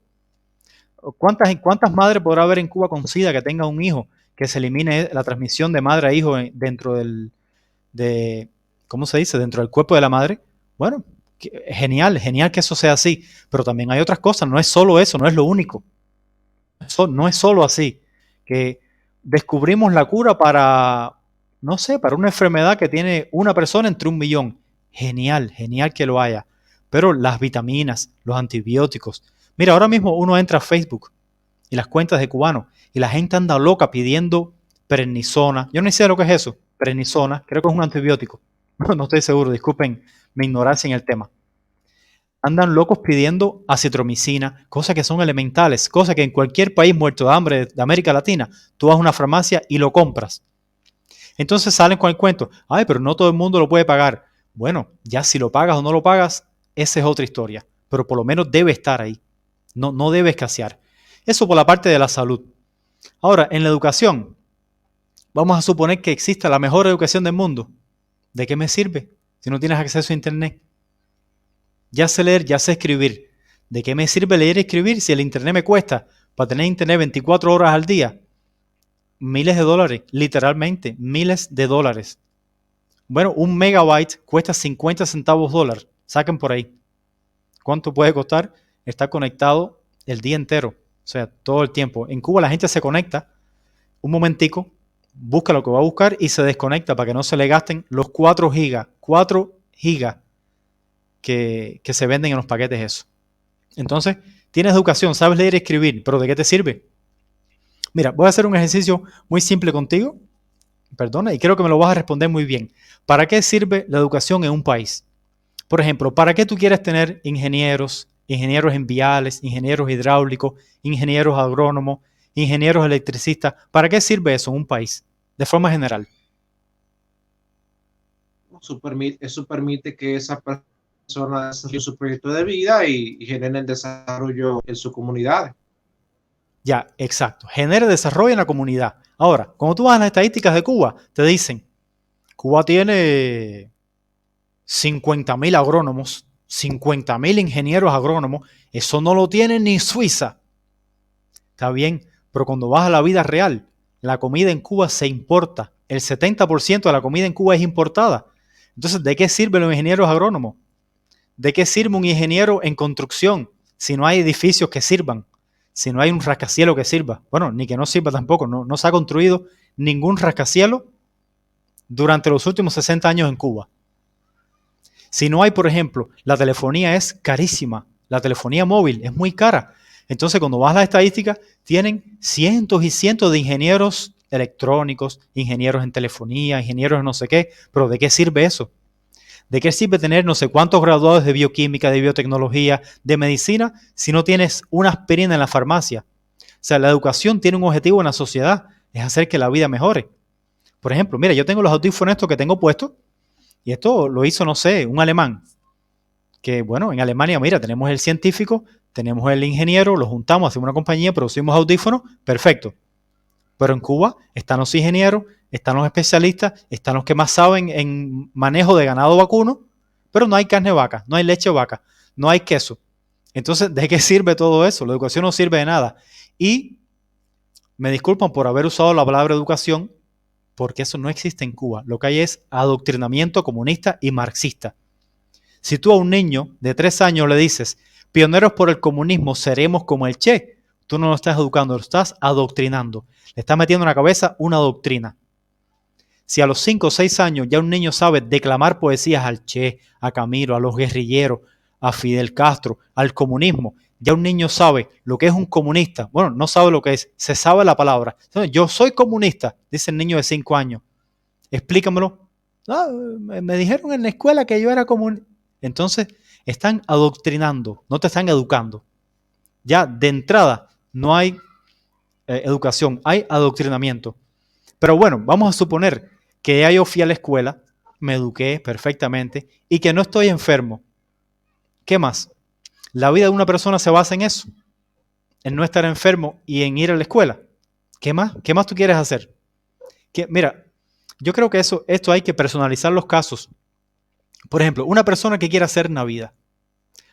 ¿Cuántas madres podrá haber en Cuba con SIDA que tenga un hijo que se elimine la transmisión de madre a hijo dentro de, ¿cómo se dice? Dentro del cuerpo de la madre. Bueno, genial, genial que eso sea así. Pero también hay otras cosas. No es solo eso, no es lo único. Eso no es solo así. Que descubrimos la cura para, no sé, para una enfermedad que tiene una persona entre 1 millón. Genial, genial que lo haya. Pero las vitaminas, los antibióticos. Mira, ahora mismo uno entra a Facebook y las cuentas de cubanos y la gente anda loca pidiendo prednisona. Yo no sé lo que es eso, prednisona, creo que es un antibiótico. No estoy seguro, disculpen mi ignorancia en el tema. Andan locos pidiendo acitromicina, cosas que son elementales, cosas que en cualquier país muerto de hambre de América Latina, tú vas a una farmacia y lo compras. Entonces salen con el cuento, ay, pero no todo el mundo lo puede pagar. Bueno, ya si lo pagas o no lo pagas, esa es otra historia, pero por lo menos debe estar ahí, no debe escasear. Eso por la parte de la salud. Ahora, en la educación, vamos a suponer que exista la mejor educación del mundo. ¿De qué me sirve si no tienes acceso a Internet? Ya sé leer, ya sé escribir. ¿De qué me sirve leer y escribir si el Internet me cuesta, para tener Internet 24 horas al día, miles de dólares? Literalmente, miles de dólares. Bueno, 1 megabyte cuesta 50 centavos dólar. Saquen por ahí. ¿Cuánto puede costar estar conectado el día entero? O sea, todo el tiempo. En Cuba la gente se conecta un momentico, busca lo que va a buscar y se desconecta para que no se le gasten los 4 gigas. 4 gigas que se venden en los paquetes eso. Entonces, tienes educación, sabes leer y escribir, pero ¿de qué te sirve? Mira, voy a hacer un ejercicio muy simple contigo, perdona, y creo que me lo vas a responder muy bien. ¿Para qué sirve la educación en un país? Por ejemplo, ¿para qué tú quieres tener ingenieros, ingenieros en viales, ingenieros hidráulicos, ingenieros agrónomos, ingenieros electricistas? ¿Para qué sirve eso en un país? De forma general. Eso permite que esa persona desarrolle su proyecto de vida y generen desarrollo en su comunidad. Ya, exacto. Genere desarrollo en la comunidad. Ahora, cuando tú vas a las estadísticas de Cuba, te dicen, Cuba tiene 50.000 agrónomos, 50.000 ingenieros agrónomos. Eso no lo tiene ni Suiza. Está bien, pero cuando vas a la vida real, la comida en Cuba se importa. El 70% de la comida en Cuba es importada. Entonces, ¿de qué sirven los ingenieros agrónomos? ¿De qué sirve un ingeniero en construcción si no hay edificios que sirvan? Si no hay un rascacielos que sirva. Bueno, ni que no sirva tampoco. No se ha construido ningún rascacielos durante los últimos 60 años en Cuba. Si no hay, por ejemplo, la telefonía es carísima. La telefonía móvil es muy cara. Entonces, cuando vas a las estadísticas, tienen cientos y cientos de ingenieros electrónicos, ingenieros en telefonía, ingenieros en no sé qué. Pero ¿de qué sirve eso? ¿De qué sirve tener no sé cuántos graduados de bioquímica, de biotecnología, de medicina, si no tienes una aspirina en la farmacia? O sea, la educación tiene un objetivo en la sociedad, es hacer que la vida mejore. Por ejemplo, mira, yo tengo los audífonos estos que tengo puestos, y esto lo hizo, no sé, un alemán, que bueno, en Alemania, mira, tenemos el científico, tenemos el ingeniero, lo juntamos, hacemos una compañía, producimos audífonos, perfecto. Pero en Cuba están los ingenieros, están los especialistas, están los que más saben en manejo de ganado vacuno, pero no hay carne de vaca, no hay leche de vaca, no hay queso. Entonces, ¿de qué sirve todo eso? La educación no sirve de nada. Y me disculpan por haber usado la palabra educación, porque eso no existe en Cuba. Lo que hay es adoctrinamiento comunista y marxista. Si tú a un niño de 3 años le dices, pioneros por el comunismo, seremos como el Che, tú no lo estás educando, lo estás adoctrinando. Le estás metiendo en la cabeza una doctrina. Si a los 5 o 6 años ya un niño sabe declamar poesías al Che, a Camilo, a los guerrilleros, a Fidel Castro, al comunismo, ya un niño sabe lo que es un comunista. Bueno, no sabe lo que es, se sabe la palabra. Entonces, yo soy comunista, dice el niño de 5 años. Explícamelo. Ah, me dijeron en la escuela que yo era comunista. Entonces, están adoctrinando, no te están educando. Ya de entrada no hay educación, hay adoctrinamiento. Pero bueno, vamos a suponer que ya yo fui a la escuela, me eduqué perfectamente y que no estoy enfermo. ¿Qué más? La vida de una persona se basa en eso, en no estar enfermo y en ir a la escuela. ¿Qué más? ¿Qué más tú quieres hacer? Mira, yo creo que esto hay que personalizar los casos. Por ejemplo, una persona que quiera hacer Navidad.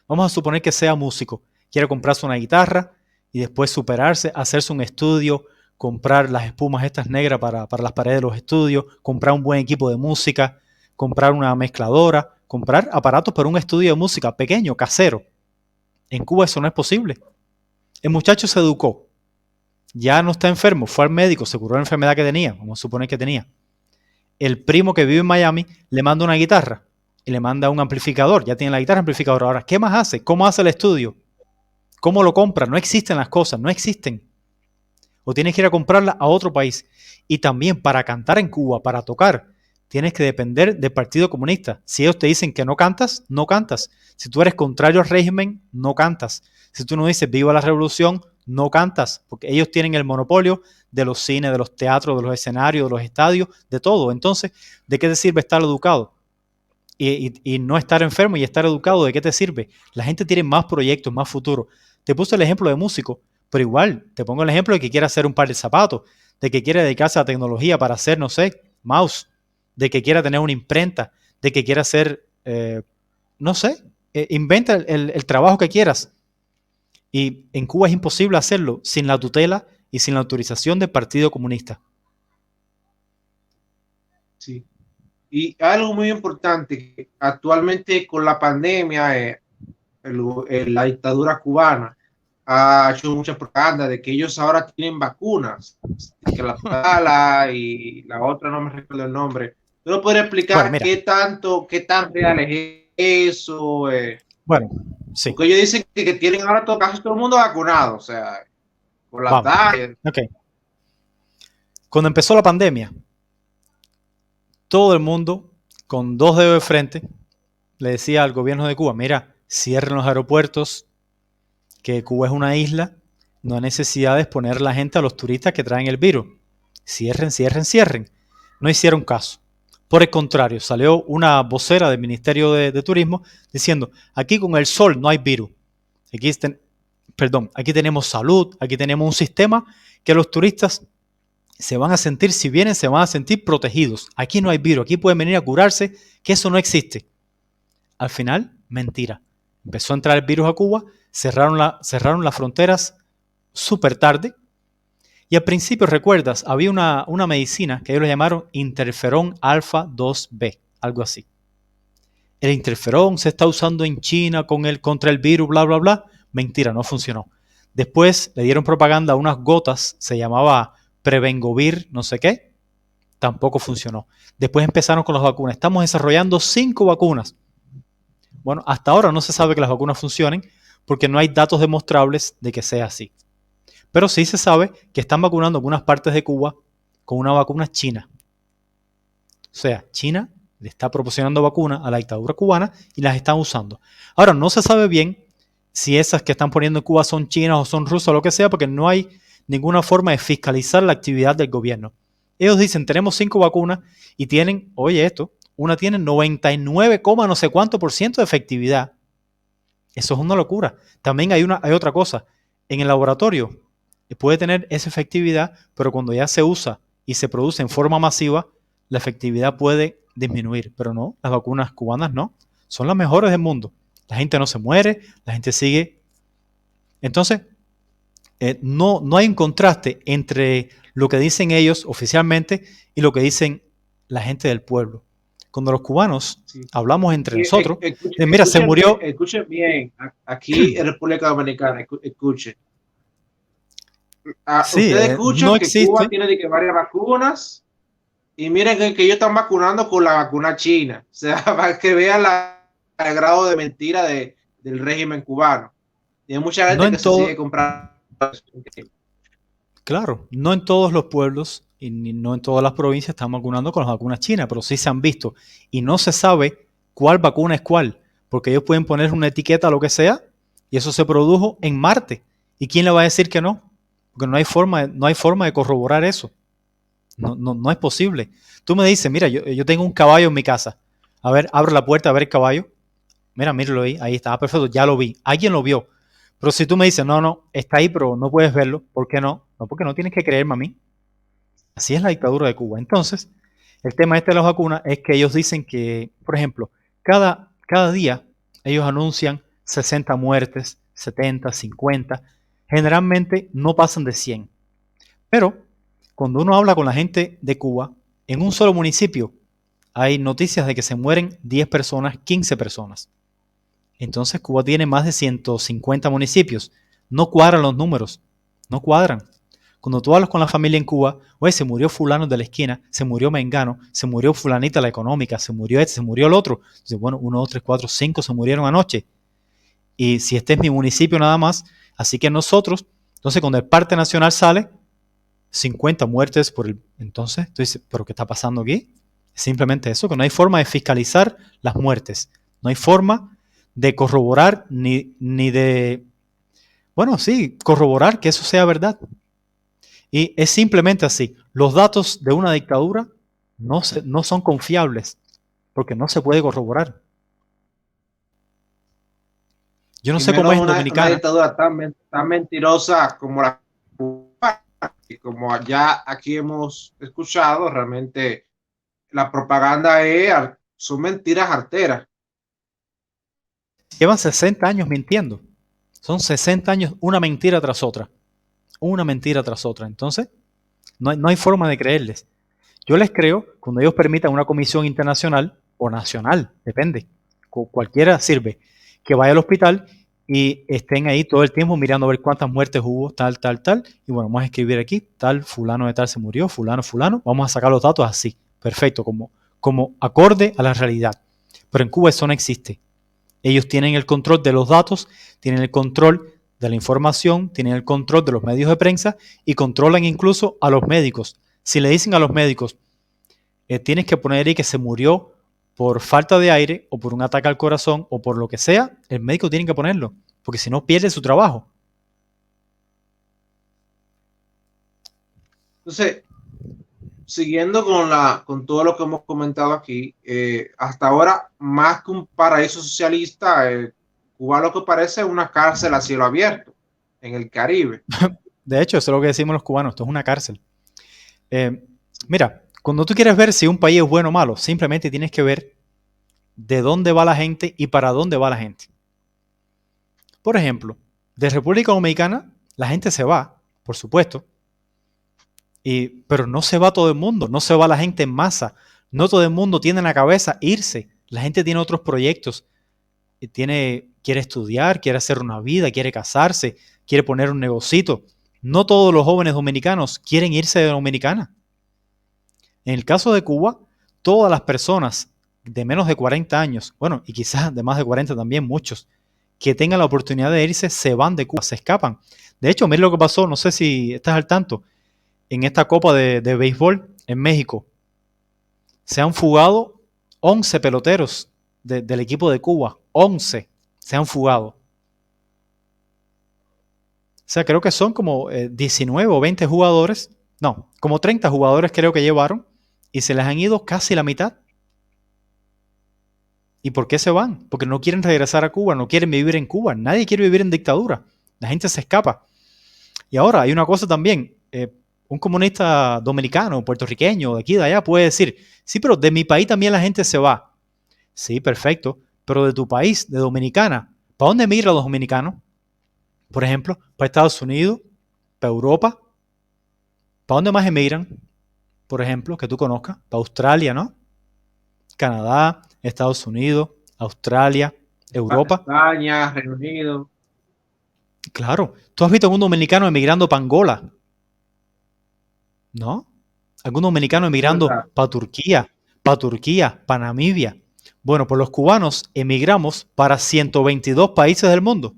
Vamos a suponer que sea músico, quiere comprarse una guitarra y después superarse, hacerse un estudio, comprar las espumas estas negras para las paredes de los estudios, comprar un buen equipo de música, comprar una mezcladora, comprar aparatos para un estudio de música pequeño, casero. En Cuba eso no es posible. El muchacho se educó, ya no está enfermo, fue al médico, se curó la enfermedad que tenía, vamos a suponer que tenía. El primo que vive en Miami le manda una guitarra y le manda un amplificador, ya tiene la guitarra amplificador. Ahora, ¿qué más hace? ¿Cómo hace el estudio? ¿Cómo lo compra? No existen las cosas, no existen. O tienes que ir a comprarla a otro país. Y también para cantar en Cuba, para tocar, tienes que depender del Partido Comunista. Si ellos te dicen que no cantas, no cantas. Si tú eres contrario al régimen, no cantas. Si tú no dices viva la revolución, no cantas, porque ellos tienen el monopolio de los cines, de los teatros, de los escenarios, de los estadios, de todo. Entonces, ¿de qué te sirve estar educado? Y no estar enfermo y estar educado, ¿de qué te sirve? La gente tiene más proyectos, más futuro. Te puse el ejemplo de músico, pero igual te pongo el ejemplo de que quiere hacer un par de zapatos, de que quiere dedicarse a la tecnología para hacer, no sé, mouse, de que quiera tener una imprenta, de que quiera hacer, no sé, inventa el trabajo que quieras. Y en Cuba es imposible hacerlo sin la tutela y sin la autorización del Partido Comunista. Sí. Y algo muy importante, actualmente con la pandemia, la dictadura cubana ha hecho mucha propaganda de que ellos ahora tienen vacunas, que la Tala y la otra no me recuerdo el nombre. ¿Tú no podrías Bueno, explicar mira, qué tan real es eso? bueno, sí, Porque ellos dicen que tienen ahora casi todo el mundo vacunado, o sea, con la vamos. Tala. Ok. Cuando empezó la pandemia, todo el mundo con 2 dedos de frente le decía al gobierno de Cuba, mira, cierren los aeropuertos, que Cuba es una isla, no hay necesidad de exponer a la gente a los turistas que traen el virus. Cierren, cierren, cierren. No hicieron caso. Por el contrario, salió una vocera del Ministerio de Turismo diciendo, aquí con el sol no hay virus. Aquí tenemos salud, aquí tenemos un sistema que los turistas se van a sentir, si vienen, se van a sentir protegidos. Aquí no hay virus, aquí pueden venir a curarse, que eso no existe. Al final, mentira. Empezó a entrar el virus a Cuba, cerraron las fronteras súper tarde. Y al principio, recuerdas, había una medicina que ellos le llamaron interferón alfa 2B, algo así. El interferón se está usando en China contra el virus, bla, bla, bla. Mentira, no funcionó. Después le dieron propaganda a unas gotas, se llamaba Prevengovir, no sé qué. Tampoco funcionó. Después empezaron con las vacunas. Estamos desarrollando 5 vacunas. Bueno, hasta ahora no se sabe que las vacunas funcionen porque no hay datos demostrables de que sea así. Pero sí se sabe que están vacunando algunas partes de Cuba con una vacuna china. O sea, China le está proporcionando vacunas a la dictadura cubana y las están usando. Ahora, no se sabe bien si esas que están poniendo en Cuba son chinas o son rusas o lo que sea, porque no hay ninguna forma de fiscalizar la actividad del gobierno. Ellos dicen, tenemos 5 vacunas y tienen, oye esto, una tiene 99, no sé cuánto por ciento de efectividad. Eso es una locura. También hay otra cosa. En el laboratorio puede tener esa efectividad, pero cuando ya se usa y se produce en forma masiva, la efectividad puede disminuir. Pero no, las vacunas cubanas no. Son las mejores del mundo. La gente no se muere, la gente sigue. Entonces, no hay un contraste entre lo que dicen ellos oficialmente y lo que dicen la gente del pueblo. Cuando los cubanos hablamos entre nosotros, mira, se murió. Escuchen bien, aquí en República Dominicana, escuchen. Sí, ustedes escuchan no que existe. Cuba tiene varias vacunas y miren que ellos están vacunando con la vacuna china. O sea, para que vean el grado de mentira del régimen cubano. Y hay mucha gente que se sigue comprando. Claro, no en todos los pueblos y no en todas las provincias están vacunando con las vacunas chinas, pero sí se han visto. Y no se sabe cuál vacuna es cuál, porque ellos pueden poner una etiqueta a lo que sea y eso se produjo en Marte. ¿Y quién le va a decir que no? Porque no hay forma de corroborar eso. No es posible. Tú me dices, mira, yo tengo un caballo en mi casa. A ver, abre la puerta a ver el caballo. Mira, míralo ahí está, perfecto, ya lo vi. Alguien lo vio. Pero si tú me dices, no, está ahí, pero no puedes verlo, ¿por qué no? No, porque no tienes que creerme a mí. Así es la dictadura de Cuba. Entonces, el tema este de las vacunas es que ellos dicen que, por ejemplo, cada día ellos anuncian 60 muertes, 70, 50. Generalmente no pasan de 100. Pero cuando uno habla con la gente de Cuba, en un solo municipio hay noticias de que se mueren 10 personas, 15 personas. Entonces Cuba tiene más de 150 municipios. No cuadran los números, no cuadran. Cuando tú hablas con la familia en Cuba, oye, se murió fulano de la esquina, se murió mengano, se murió fulanita la económica, se murió este, se murió el otro. Entonces, bueno, 1, 2, 3, 4, 5 se murieron anoche. Y si este es mi municipio nada más, así que nosotros, entonces cuando el parte nacional sale, 50 muertes por el... Entonces, tú dices, ¿pero qué está pasando aquí? Simplemente eso, que no hay forma de fiscalizar las muertes. No hay forma de corroborar ni de... Bueno, sí, corroborar que eso sea verdad. Y es simplemente así. Los datos de una dictadura no son confiables porque no se puede corroborar. Yo no sé cómo es en Dominicana. Una dictadura tan mentirosa como la cubana, y como ya aquí hemos escuchado, realmente la propaganda son mentiras arteras. Llevan 60 años mintiendo. Son 60 años, una mentira tras otra. Una mentira tras otra. Entonces, no hay forma de creerles. Yo les creo cuando ellos permitan una comisión internacional o nacional, depende. Cualquiera sirve. Que vaya al hospital y estén ahí todo el tiempo mirando a ver cuántas muertes hubo, tal. Y bueno, vamos a escribir aquí, tal, fulano de tal se murió, fulano. Vamos a sacar los datos así. Perfecto, como acorde a la realidad. Pero en Cuba eso no existe. Ellos tienen el control de los datos, tienen el control de la información, tienen el control de los medios de prensa y controlan incluso a los médicos. Si le dicen a los médicos, tienes que poner ahí que se murió por falta de aire o por un ataque al corazón o por lo que sea, el médico tiene que ponerlo, porque si no pierde su trabajo. Entonces, siguiendo con todo lo que hemos comentado aquí, hasta ahora, más que un paraíso socialista, Cuba lo que parece es una cárcel a cielo abierto en el Caribe. De hecho, eso es lo que decimos los cubanos, esto es una cárcel. Mira, cuando tú quieres ver si un país es bueno o malo, simplemente tienes que ver de dónde va la gente y para dónde va la gente. Por ejemplo, de República Dominicana la gente se va, por supuesto, pero no se va todo el mundo, no se va la gente en masa, no todo el mundo tiene en la cabeza irse, la gente tiene otros proyectos, quiere estudiar, quiere hacer una vida, quiere casarse, quiere poner un negocito. No todos los jóvenes dominicanos quieren irse de Dominicana. En el caso de Cuba, todas las personas de menos de 40 años, bueno, y quizás de más de 40 también, muchos, que tengan la oportunidad de irse, se van de Cuba, se escapan. De hecho, mira lo que pasó, no sé si estás al tanto, en esta Copa de Béisbol en México. Se han fugado 11 peloteros del equipo de Cuba, 11 se han fugado. O sea, creo que son como 19 o 20 jugadores, no, como 30 jugadores creo que llevaron y se les han ido casi la mitad. ¿Y por qué se van? Porque no quieren regresar a Cuba, no quieren vivir en Cuba. Nadie quiere vivir en dictadura. La gente se escapa. Y ahora hay una cosa también. Un comunista dominicano, puertorriqueño, de aquí, de allá, puede decir, sí, pero de mi país también la gente se va. Sí, perfecto. Pero de tu país, de Dominicana, ¿para dónde emigran los dominicanos? Por ejemplo, para Estados Unidos, para Europa. ¿Para dónde más emigran? Por ejemplo, que tú conozcas. Para Australia, ¿no? Canadá, Estados Unidos, Australia, Europa. España, Reino Unido. Claro. ¿Tú has visto algún dominicano emigrando para Angola? ¿No? ¿Algún dominicano emigrando para Turquía, para Namibia? Bueno, pues los cubanos emigramos para 122 países del mundo.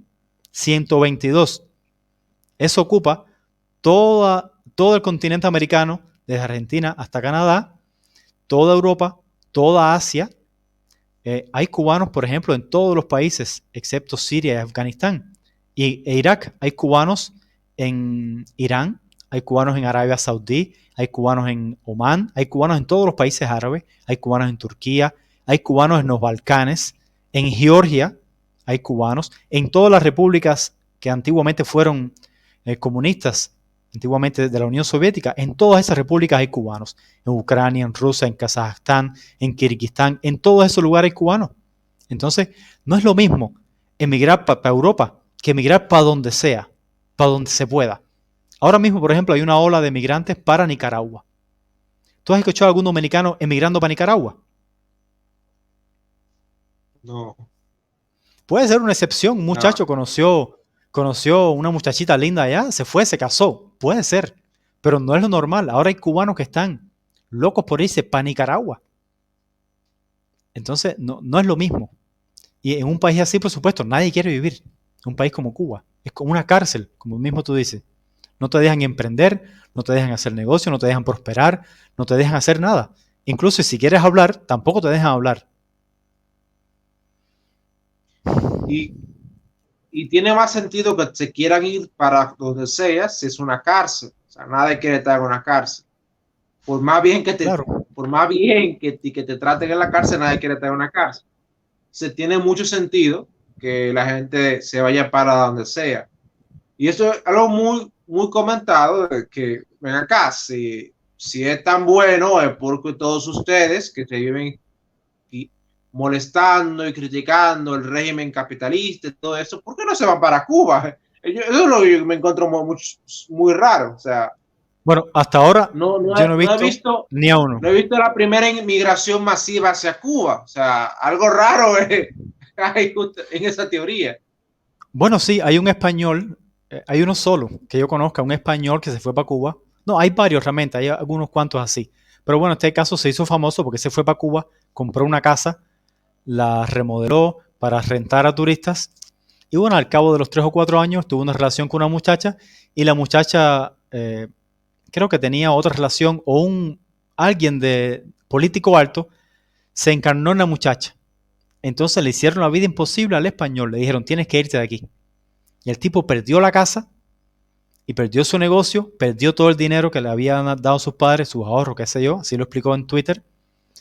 122. Eso ocupa todo el continente americano, desde Argentina hasta Canadá, toda Europa, toda Asia. Hay cubanos, por ejemplo, en todos los países, excepto Siria y Afganistán. E Irak, hay cubanos en Irán, hay cubanos en Arabia Saudí, hay cubanos en Omán, hay cubanos en todos los países árabes, hay cubanos en Turquía, hay cubanos en los Balcanes, en Georgia hay cubanos, en todas las repúblicas que antiguamente fueron comunistas, antiguamente de la Unión Soviética, en todas esas repúblicas hay cubanos, en Ucrania, en Rusia, en Kazajstán, en Kirguistán, en todos esos lugares hay cubanos. Entonces, no es lo mismo emigrar para Europa que emigrar para donde sea, para donde se pueda. Ahora mismo, por ejemplo, hay una ola de migrantes para Nicaragua. ¿Tú has escuchado a algún dominicano emigrando para Nicaragua? No. Puede ser una excepción. Un No. muchacho conoció una muchachita linda allá, se fue, se casó. Puede ser, pero no es lo normal. Ahora hay cubanos que están locos por irse para Nicaragua. Entonces, no es lo mismo. Y en un país así, por supuesto, nadie quiere vivir. Un país como Cuba. Es como una cárcel, como mismo tú dices. No te dejan emprender, no te dejan hacer negocio, no te dejan prosperar, no te dejan hacer nada. Incluso si quieres hablar, tampoco te dejan hablar. Y, y tiene más sentido que se quieran ir para donde sea si es una cárcel. O sea, nadie quiere estar en una cárcel. Por más bien que te, Claro, por más bien que te traten en la cárcel, nadie quiere estar en una cárcel. Se tiene mucho sentido que la gente se vaya para donde sea. Y eso es algo muy comentado, de que ven acá, si es tan bueno, es porque todos ustedes que se viven molestando y criticando el régimen capitalista y todo eso, ¿por qué no se van para Cuba? Eso es lo que me encuentro muy raro. O sea, bueno, hasta ahora yo no he no he visto visto, ni a uno. no he visto la primera inmigración masiva hacia Cuba. O sea, algo raro hay en esa teoría. Bueno, sí, hay un español, hay uno solo que yo conozca, un español que se fue para Cuba. No, hay varios realmente, hay algunos cuantos así. Pero bueno, este caso se hizo famoso porque se fue para Cuba, compró una casa, la remodeló para rentar a turistas. Y bueno, al cabo de los 3 o 4 años tuvo una relación con una muchacha y la muchacha creo que tenía otra relación o alguien de político alto se encarnó una muchacha. Entonces le hicieron la vida imposible al español. Le dijeron, tienes que irte de aquí. Y el tipo perdió la casa y perdió su negocio, perdió todo el dinero que le habían dado sus padres, sus ahorros, qué sé yo, así lo explicó en Twitter.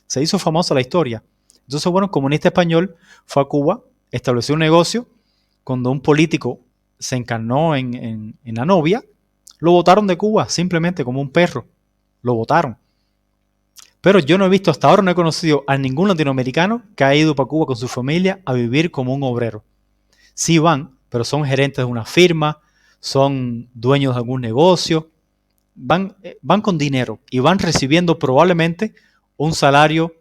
Se hizo famosa la historia. Entonces, bueno, un comunista español fue a Cuba, estableció un negocio. Cuando un político se encarnó en la novia, lo botaron de Cuba, simplemente como un perro. Lo botaron. Pero yo no he visto hasta ahora, no he conocido a ningún latinoamericano que haya ido para Cuba con su familia a vivir como un obrero. Sí van, pero son gerentes de una firma, son dueños de algún negocio, van con dinero y van recibiendo probablemente un salario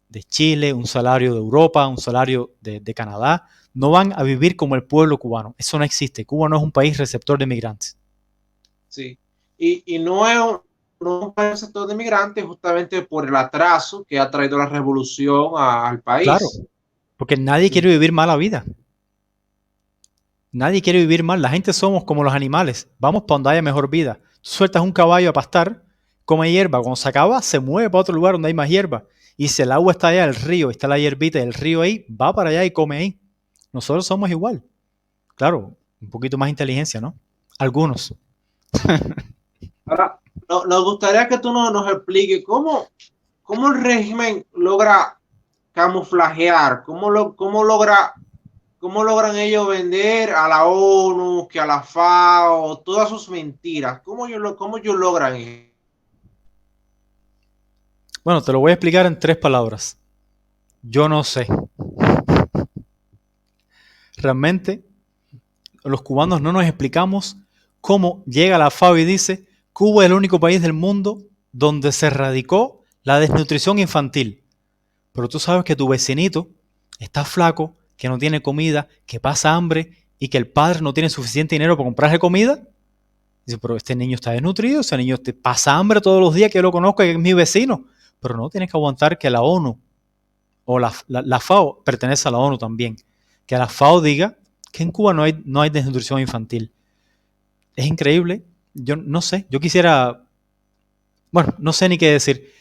de Chile, un salario de Europa, un salario de Canadá. No van a vivir como el pueblo cubano. Eso no existe. Cuba no es un país receptor de migrantes. Sí. Y no es un país receptor de migrantes justamente por el atraso que ha traído la revolución al Claro, país. porque nadie quiere vivir mala vida. Nadie quiere vivir mal. La gente somos como los animales. Vamos para donde haya mejor vida. Tú sueltas un caballo a pastar, come hierba. Cuando se acaba, se mueve para otro lugar donde hay más hierba. Y si el agua está allá, el río, está la hierbita del río ahí, va para allá y come ahí. Nosotros somos igual. Claro, un poquito más inteligencia, ¿no? Algunos. Ahora, nos gustaría que tú nos expliques cómo el régimen logra camuflajear, cómo logran ellos vender a la ONU, que a la FAO, todas sus mentiras. ¿Cómo ellos logran eso? Bueno, te lo voy a explicar en 3 palabras. Yo no sé. Realmente, los cubanos no nos explicamos cómo llega la FAO y dice, Cuba es el único país del mundo donde se erradicó la desnutrición infantil. Pero tú sabes que tu vecinito está flaco, que no tiene comida, que pasa hambre y que el padre no tiene suficiente dinero para comprarle comida. Dice, pero este niño está desnutrido, ese niño pasa hambre todos los días, que yo lo conozco, que es mi vecino. Pero no tienes que aguantar que la ONU o la FAO pertenece a la ONU también. Que la FAO diga que en Cuba no hay desnutrición infantil. Es increíble. Yo no sé, yo quisiera, bueno, no sé ni qué decir.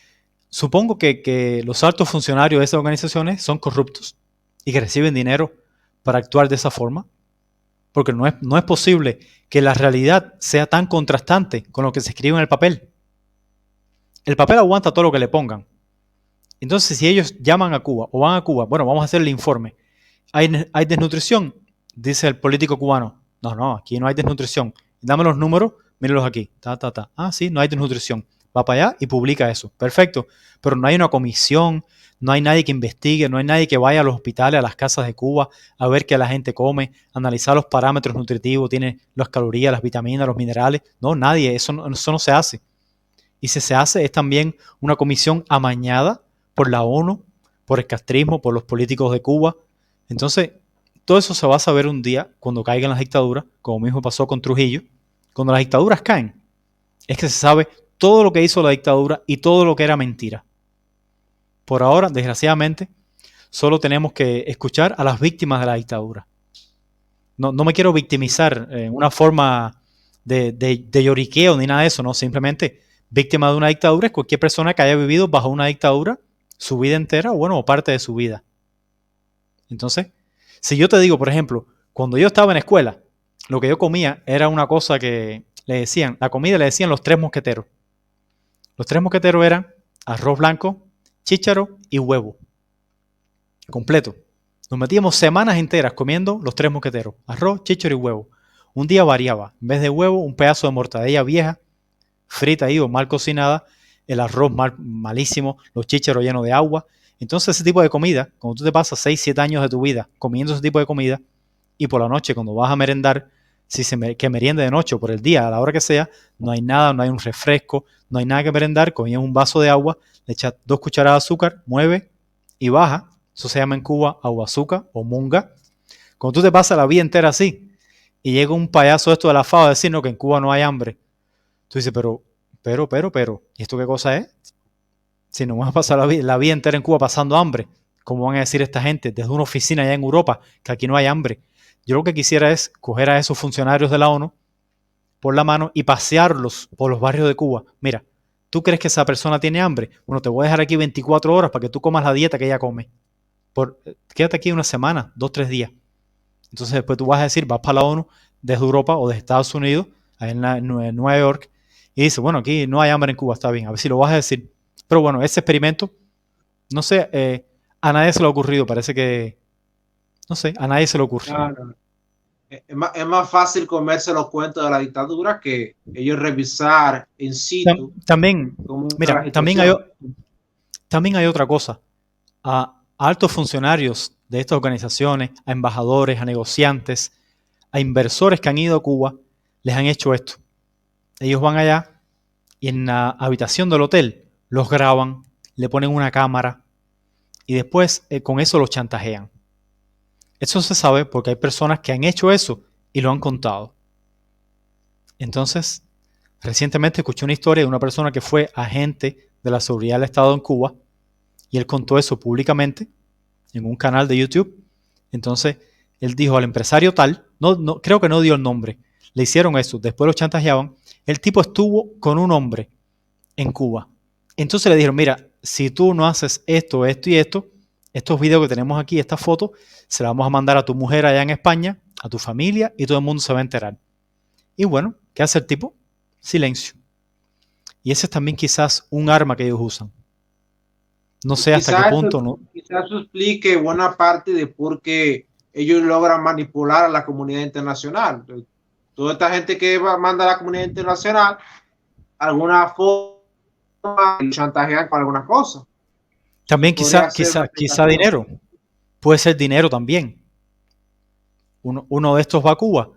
Supongo que los altos funcionarios de esas organizaciones son corruptos y que reciben dinero para actuar de esa forma, porque no es posible que la realidad sea tan contrastante con lo que se escribe en el papel. El papel aguanta todo lo que le pongan. Entonces, si ellos llaman a Cuba o van a Cuba, bueno, vamos a hacer el informe. ¿Hay desnutrición? Dice el político cubano. No, aquí no hay desnutrición. Dame los números, mírenlos aquí. Ah, sí, no hay desnutrición. Va para allá y publica eso. Perfecto. Pero no hay una comisión, no hay nadie que investigue, no hay nadie que vaya a los hospitales, a las casas de Cuba, a ver qué la gente come, analizar los parámetros nutritivos, tiene las calorías, las vitaminas, los minerales. No, nadie, eso no se hace. Y si se hace es también una comisión amañada por la ONU, por el castrismo, por los políticos de Cuba. Entonces, todo eso se va a saber un día cuando caigan las dictaduras, como mismo pasó con Trujillo. Cuando las dictaduras caen, es que se sabe todo lo que hizo la dictadura y todo lo que era mentira. Por ahora, desgraciadamente, solo tenemos que escuchar a las víctimas de la dictadura. No me quiero victimizar en una forma de lloriqueo ni nada de eso, no, simplemente víctima de una dictadura es cualquier persona que haya vivido bajo una dictadura su vida entera o parte de su vida. Entonces, si yo te digo, por ejemplo, cuando yo estaba en escuela, lo que yo comía era una cosa que le decían, la comida le decían los 3 mosqueteros. Los 3 mosqueteros eran arroz blanco, chícharo y huevo. Completo. Nos metíamos semanas enteras comiendo los 3 mosqueteros, arroz, chícharo y huevo. Un día variaba, en vez de huevo, un pedazo de mortadella vieja, frita ahí o mal cocinada, el arroz malísimo, los chícharos llenos de agua. Entonces ese tipo de comida, cuando tú te pasas 6, 7 años de tu vida comiendo ese tipo de comida y por la noche cuando vas a merendar, que meriende de noche o por el día, a la hora que sea, no hay nada, no hay un refresco, no hay nada que merendar, comiendo un vaso de agua, le echas 2 cucharadas de azúcar, mueve y baja. Eso se llama en Cuba agua azúcar o munga. Cuando tú te pasas la vida entera así y llega un payaso esto de la FAO a decirnos que en Cuba no hay hambre, tú dices, pero, ¿y esto qué cosa es? Si nos vamos a pasar la vida entera en Cuba pasando hambre, ¿cómo van a decir esta gente desde una oficina allá en Europa que aquí no hay hambre? Yo lo que quisiera es coger a esos funcionarios de la ONU por la mano y pasearlos por los barrios de Cuba. Mira, ¿Tú crees que esa persona tiene hambre? Bueno, te voy a dejar aquí 24 horas para que tú comas la dieta que ella come. Quédate aquí una semana, 2, 3 días. Entonces después tú vas a decir, vas para la ONU desde Europa o desde Estados Unidos, ahí en Nueva York, y dices, bueno, aquí no hay hambre en Cuba, está bien, a ver si lo vas a decir. Pero bueno, ese experimento, no sé, a nadie se le ha ocurrido, parece que, no sé, a nadie se le ocurre. No, no. Es más fácil comerse los cuentos de la dictadura que ellos revisar in situ También, cómo era mira, la situación. también hay otra cosa. A altos funcionarios de estas organizaciones, a embajadores, a negociantes, a inversores que han ido a Cuba, les han hecho esto. Ellos van allá y en la habitación del hotel los graban, le ponen una cámara y después con eso los chantajean. Eso se sabe porque hay personas que han hecho eso y lo han contado. Entonces, recientemente escuché una historia de una persona que fue agente de la seguridad del Estado en Cuba y él contó eso públicamente en un canal de YouTube. Entonces, él dijo al empresario tal, creo que no dio el nombre, le hicieron eso, después lo chantajeaban. El tipo estuvo con un hombre en Cuba. Entonces le dijeron, mira, si tú no haces esto, esto y esto, estos videos que tenemos aquí, esta foto, se la vamos a mandar a tu mujer allá en España, a tu familia y todo el mundo se va a enterar. Y bueno, ¿qué hace el tipo? Silencio. Y ese es también quizás un arma que ellos usan. No sé hasta qué punto, ¿no? Quizás eso explique buena parte de por qué ellos logran manipular a la comunidad internacional. Toda esta gente que manda a la comunidad internacional, alguna forma chantajean con alguna cosa. Eso También podría ser una quizá explicación. dinero. Puede ser dinero también. Uno de estos va a Cuba.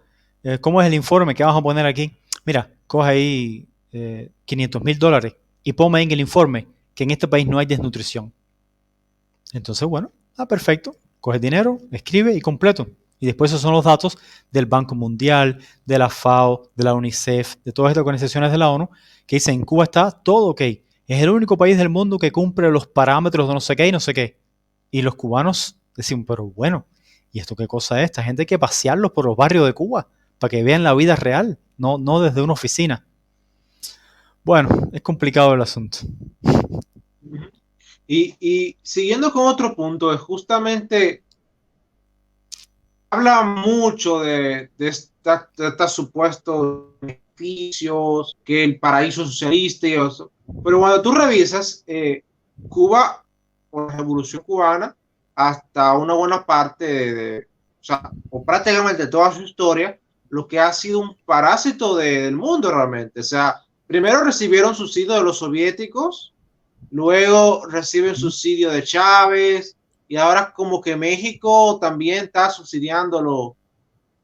¿Cómo es el informe que vamos a poner aquí? Mira, coge ahí $500,000 y ponme ahí en el informe que en este país no hay desnutrición. Entonces, bueno, perfecto. Coge el dinero, escribe y completo. Y después esos son los datos del Banco Mundial, de la FAO, de la UNICEF, de todas estas organizaciones de la ONU, que dicen, en Cuba está todo ok. Es el único país del mundo que cumple los parámetros de no sé qué y no sé qué. Y los cubanos decimos, pero bueno, ¿y esto qué cosa es? Esta gente hay que pasearlos por los barrios de Cuba para que vean la vida real, no desde una oficina. Bueno, es complicado el asunto. Y siguiendo con otro punto, es justamente habla mucho de estos supuestos beneficios, que el paraíso socialista y eso. Pero cuando tú revisas, Cuba, o la Revolución Cubana, hasta una buena parte o sea, o prácticamente toda su historia, lo que ha sido un parásito del mundo realmente. O sea, primero recibieron subsidio de los soviéticos, luego reciben subsidio de Chávez, y ahora como que México también está subsidiándolo.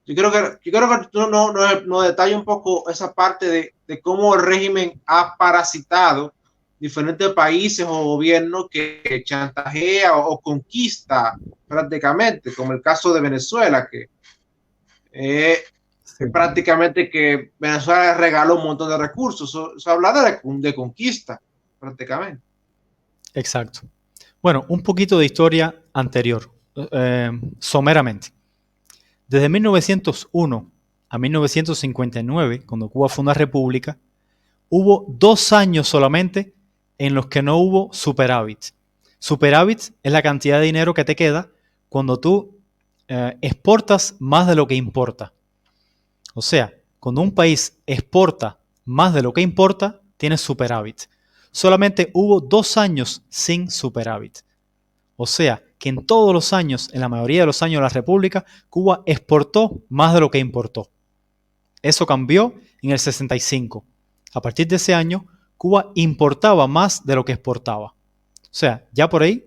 Yo creo que tú no detalla un poco esa parte de cómo el régimen ha parasitado diferentes países o gobiernos que chantajea o conquista prácticamente, como el caso de Venezuela, que eh, Sí. prácticamente que Venezuela le regaló un montón de recursos. Eso habla de conquista prácticamente. Exacto. Bueno, un poquito de historia anterior, someramente. Desde 1901 a 1959, cuando Cuba fue una república, hubo 2 años solamente en los que no hubo superávit. Superávit es la cantidad de dinero que te queda cuando tú exportas más de lo que importa. O sea, cuando un país exporta más de lo que importa, tienes superávit. Solamente hubo 2 años sin superávit. O sea, que en todos los años, en la mayoría de los años de la República, Cuba exportó más de lo que importó. Eso cambió en el 65. A partir de ese año, Cuba importaba más de lo que exportaba. O sea, ya por ahí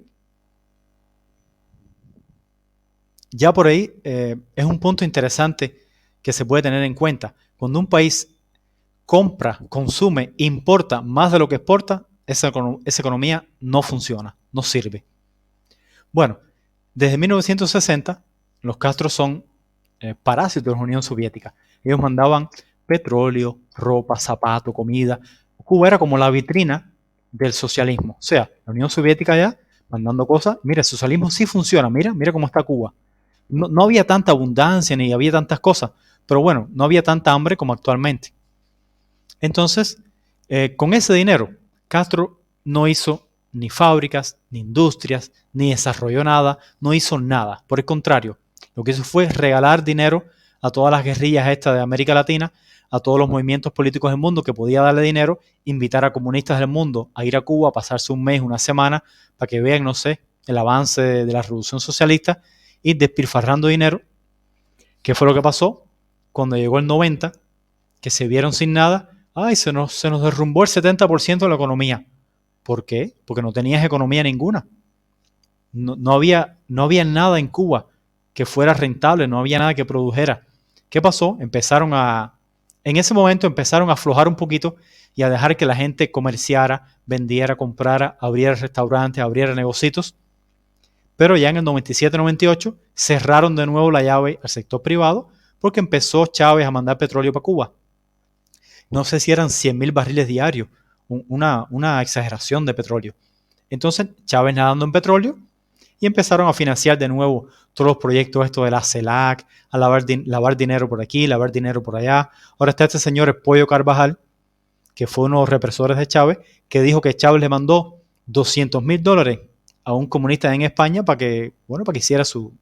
es un punto interesante que se puede tener en cuenta. Cuando un país compra, consume, importa más de lo que exporta, esa economía no funciona, no sirve. Bueno, desde 1960, los Castros son parásitos de la Unión Soviética. Ellos mandaban petróleo, ropa, zapatos, comida. Cuba era como la vitrina del socialismo. O sea, la Unión Soviética ya mandando cosas. Mira, el socialismo sí funciona. Mira cómo está Cuba. No había tanta abundancia ni había tantas cosas, pero bueno, no había tanta hambre como actualmente. Entonces, con ese dinero, Castro no hizo ni fábricas, ni industrias, ni desarrolló nada, no hizo nada. Por el contrario, lo que hizo fue regalar dinero a todas las guerrillas estas de América Latina, a todos los movimientos políticos del mundo que podía darle dinero, invitar a comunistas del mundo a ir a Cuba, a pasarse un mes, una semana, para que vean, no sé, el avance de la revolución socialista, y despilfarrando dinero. ¿Qué fue lo que pasó? Cuando llegó el 90, que se vieron sin nada, ¡ay! Se nos derrumbó el 70% de la economía. ¿Por qué? Porque no tenías economía ninguna. No había nada en Cuba que fuera rentable, no había nada que produjera. ¿Qué pasó? En ese momento empezaron a aflojar un poquito y a dejar que la gente comerciara, vendiera, comprara, abriera restaurantes, abriera negocios. Pero ya en el 97-98 cerraron de nuevo la llave al sector privado porque empezó Chávez a mandar petróleo para Cuba. No sé si eran 100,000 barriles diarios, una exageración de petróleo. Entonces Chávez nadando en petróleo y empezaron a financiar de nuevo todos los proyectos estos de la CELAC, a lavar dinero por aquí, lavar dinero por allá. Ahora está este señor el Pollo Carvajal, que fue uno de los represores de Chávez, que dijo que Chávez le mandó $200,000 a un comunista en España para que hiciera su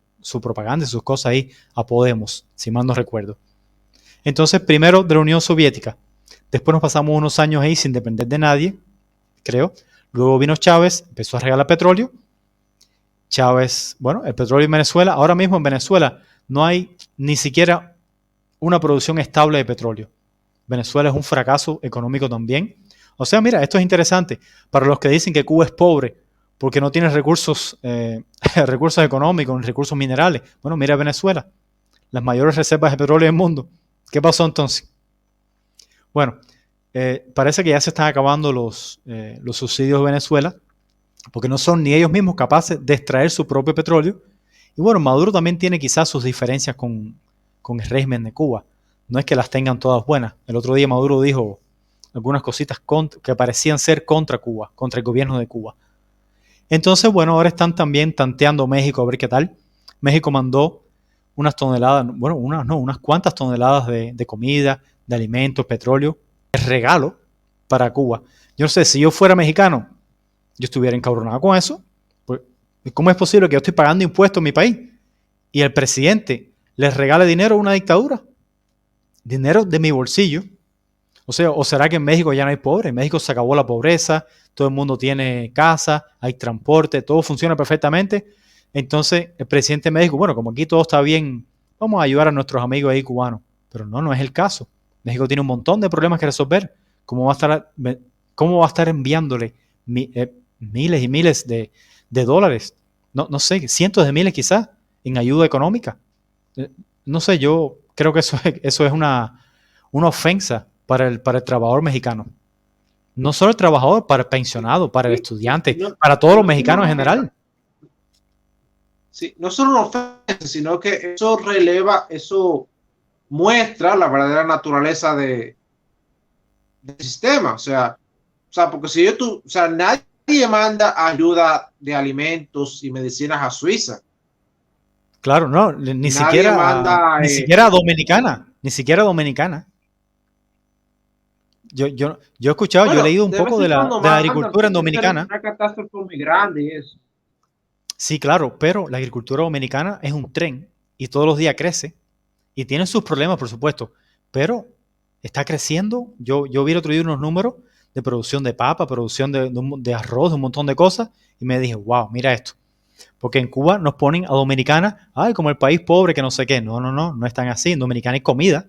propaganda y sus cosas ahí a Podemos, si mal no recuerdo. Entonces, primero de la Unión Soviética, después nos pasamos unos años ahí sin depender de nadie, creo. Luego vino Chávez, empezó a regalar petróleo. Chávez, el petróleo en Venezuela, ahora mismo en Venezuela no hay ni siquiera una producción estable de petróleo. Venezuela es un fracaso económico también. O sea, mira, esto es interesante. Para los que dicen que Cuba es pobre porque no tiene recursos, recursos económicos, recursos minerales. Bueno, mira Venezuela, las mayores reservas de petróleo del mundo. ¿Qué pasó entonces? Bueno, parece que ya se están acabando los subsidios de Venezuela porque no son ni ellos mismos capaces de extraer su propio petróleo. Y bueno, Maduro también tiene quizás sus diferencias con el régimen de Cuba. No es que las tengan todas buenas. El otro día Maduro dijo algunas cositas que parecían ser contra Cuba, contra el gobierno de Cuba. Entonces, ahora están también tanteando México a ver qué tal. México mandó unas toneladas, unas cuantas toneladas de comida, de alimentos, petróleo, de regalo para Cuba. Yo no sé, si yo fuera mexicano, yo estuviera encabronado con eso. Pues, ¿cómo es posible que yo estoy pagando impuestos en mi país y el presidente les regale dinero a una dictadura? Dinero de mi bolsillo. O sea, ¿o será que en México ya no hay pobres? En México se acabó la pobreza, todo el mundo tiene casa, hay transporte, todo funciona perfectamente. Entonces, el presidente de México, como aquí todo está bien, vamos a ayudar a nuestros amigos ahí cubanos. Pero no es el caso. México tiene un montón de problemas que resolver. ¿Cómo va a estar enviándole miles y miles de dólares? No sé, cientos de miles quizás en ayuda económica. No sé, yo creo que eso es una ofensa para el trabajador mexicano. No solo el trabajador, para el pensionado, para el estudiante, para todos los mexicanos en general. Sí, no solo una ofensa, sino que eso muestra la verdadera naturaleza del sistema. O sea, porque si nadie manda ayuda de alimentos y medicinas a Suiza. Claro, no, ni siquiera Dominicana, ni siquiera Dominicana. Yo he escuchado, yo he leído un poco de la agricultura en Dominicana. Una catástrofe muy grande eso. Sí, claro, pero la agricultura dominicana es un tren y todos los días crece y tiene sus problemas, por supuesto, pero está creciendo. Yo vi el otro día unos números de producción de papa, producción de arroz, de un montón de cosas y me dije, wow, mira esto. Porque en Cuba nos ponen a Dominicana, como el país pobre que no sé qué. No están así. En Dominicana hay comida.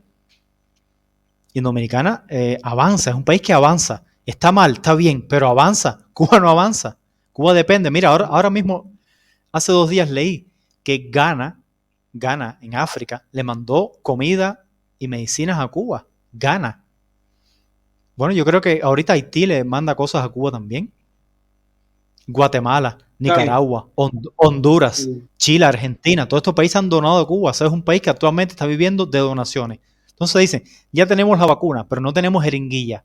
Y en Dominicana avanza, es un país que avanza. Está mal, está bien, pero avanza. Cuba no avanza. Cuba depende. Mira, ahora mismo, hace 2 días leí que Ghana en África le mandó comida y medicinas a Cuba. Ghana. Bueno, yo creo que ahorita Haití le manda cosas a Cuba también. Guatemala, Nicaragua, Honduras, Chile, Argentina, todos estos países han donado a Cuba. O sea, es un país que actualmente está viviendo de donaciones. Entonces dicen, ya tenemos la vacuna, pero no tenemos jeringuilla.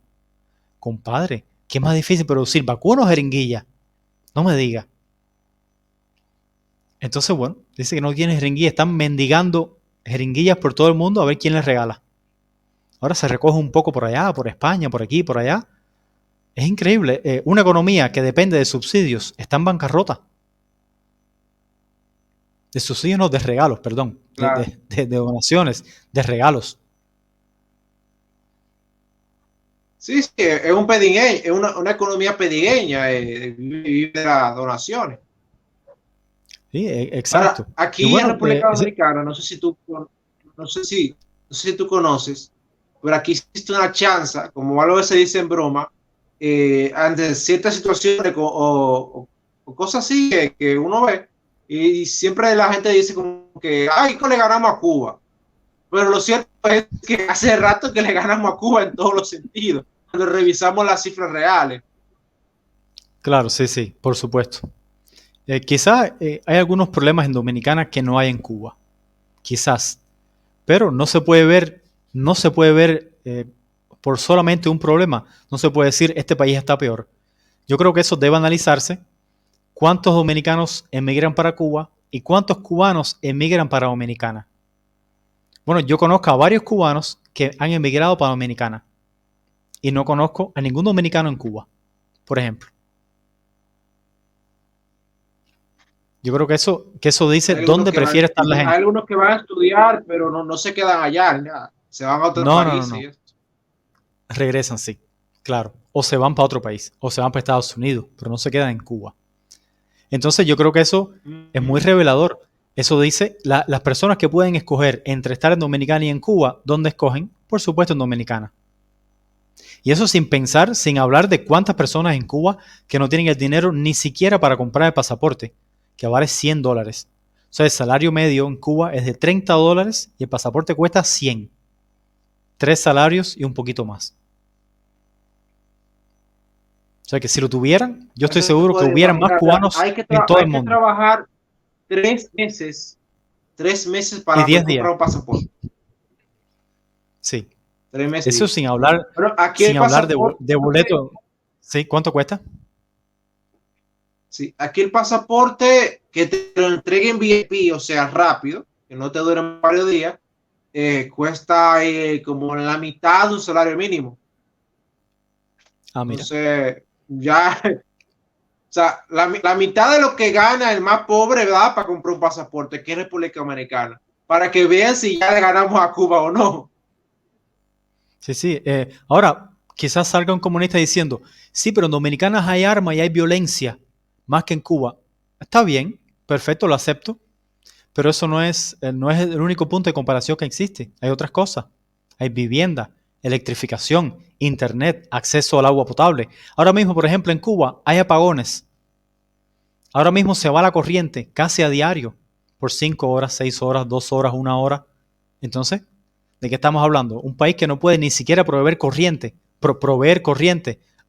Compadre, ¿qué es más difícil producir, vacuna o jeringuilla? No me diga. Entonces, dice que no tiene jeringuilla. Están mendigando jeringuillas por todo el mundo a ver quién les regala. Ahora se recoge un poco por allá, por España, por aquí, por allá. Es increíble. Una economía que depende de subsidios está en bancarrota. De subsidios, no, de regalos, perdón. Claro. De donaciones, de regalos. Sí, sí, es un pedigüeño, es una economía pedigüeña, vive de las donaciones. Sí, Ahora, exacto. Y aquí en bueno, República Dominicana, no sé si, no sé si tú conoces, pero aquí existe una chanza, como algo que se dice en broma, ante ciertas situaciones o cosas así que uno ve, y siempre la gente dice como que, ay, ¿cómo le ganamos a Cuba? Pero lo cierto es que hace rato que le ganamos a Cuba en todos los sentidos, cuando revisamos las cifras reales. claro, sí, sí, por supuesto. Quizás hay algunos problemas en Dominicana que no hay en Cuba. Quizás. Pero no se puede ver por solamente un problema. No se puede decir este país está peor. Yo creo que eso debe analizarse. ¿Cuántos dominicanos emigran para Cuba y cuántos cubanos emigran para Dominicana? Bueno, yo conozco a varios cubanos que han emigrado para Dominicana y no conozco a ningún dominicano en Cuba, por ejemplo. Yo creo que eso dice dónde prefiere estar la Hay gente. algunos que van a estudiar, pero no se quedan allá, nada. Se van a otros No, no, no, países y no. esto. Regresan, sí, claro. O se van para otro país, o se van para Estados Unidos, pero no se quedan en Cuba. Entonces yo creo que eso es muy revelador. Eso dice, las personas que pueden escoger entre estar en Dominicana y en Cuba, ¿dónde escogen? Por supuesto en Dominicana. Y eso sin pensar, sin hablar de cuántas personas en Cuba que no tienen el dinero ni siquiera para comprar el pasaporte, que vale $100. O sea, el salario medio en Cuba es de $30 y el pasaporte cuesta 100. 3 salarios y un poquito más. O sea que si lo tuvieran, yo estoy Eso te seguro que podría hubieran más imaginar. O sea, cubanos en todo el hay que mundo. trabajar 3 meses, 3 meses Y para poder 10 días. comprar un pasaporte. Sí. 3 meses. Eso Bueno, aquí el sin hablar pasaporte, de boleto. ¿Sí? ¿Cuánto cuesta? sí, aquí el pasaporte que te lo entreguen VIP, o sea, rápido, que no te duren varios días, cuesta como la mitad de un salario mínimo. Ah, mira. Entonces, ya, o sea, la mitad de lo que gana el más pobre, ¿verdad? Para comprar un pasaporte, que es República Dominicana, para que vean si ya le ganamos a Cuba o no. Sí, sí. Ahora, quizás salga un comunista diciendo, sí, pero en Dominicanas hay armas y hay violencia, más que en Cuba. Está bien, perfecto, lo acepto, pero eso no es el único punto de comparación que existe. Hay otras cosas. Hay vivienda, electrificación, internet, acceso al agua potable. Ahora mismo, por ejemplo, en Cuba hay apagones. Ahora mismo se va la corriente casi a diario, por 5 horas, 6 horas, 2 horas, 1 hora. Entonces, ¿de qué estamos hablando? Un país que no puede ni siquiera proveer corriente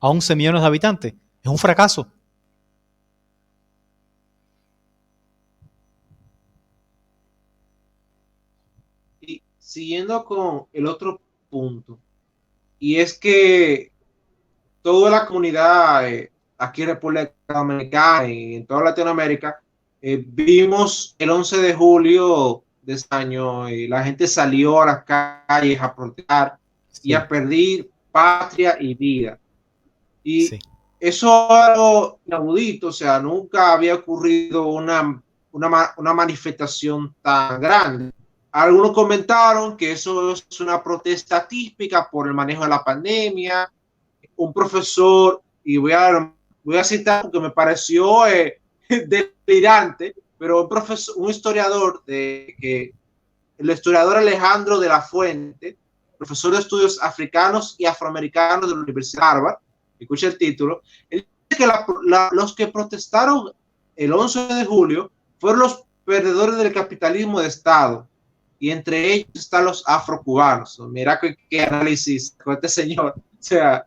a 11 millones de habitantes. Es un fracaso. Y siguiendo con el otro punto, y es que toda la comunidad aquí en República Dominicana y en toda Latinoamérica, vimos el 11 de julio de este año y la gente salió a las calles a protestar y Sí, a pedir patria y vida. Y sí, eso es algo inaudito, o sea, nunca había ocurrido una manifestación tan grande. Algunos comentaron que eso es una protesta típica por el manejo de la pandemia. Un profesor, y voy a citar porque me pareció delirante, pero un profesor, un historiador el historiador Alejandro de la Fuente, profesor de estudios africanos y afroamericanos de la Universidad de Harvard, escucha el título, él dice que los que protestaron el 11 de julio fueron los perdedores del capitalismo de Estado, y entre ellos están los afrocubanos. Mira qué análisis con este señor. O sea,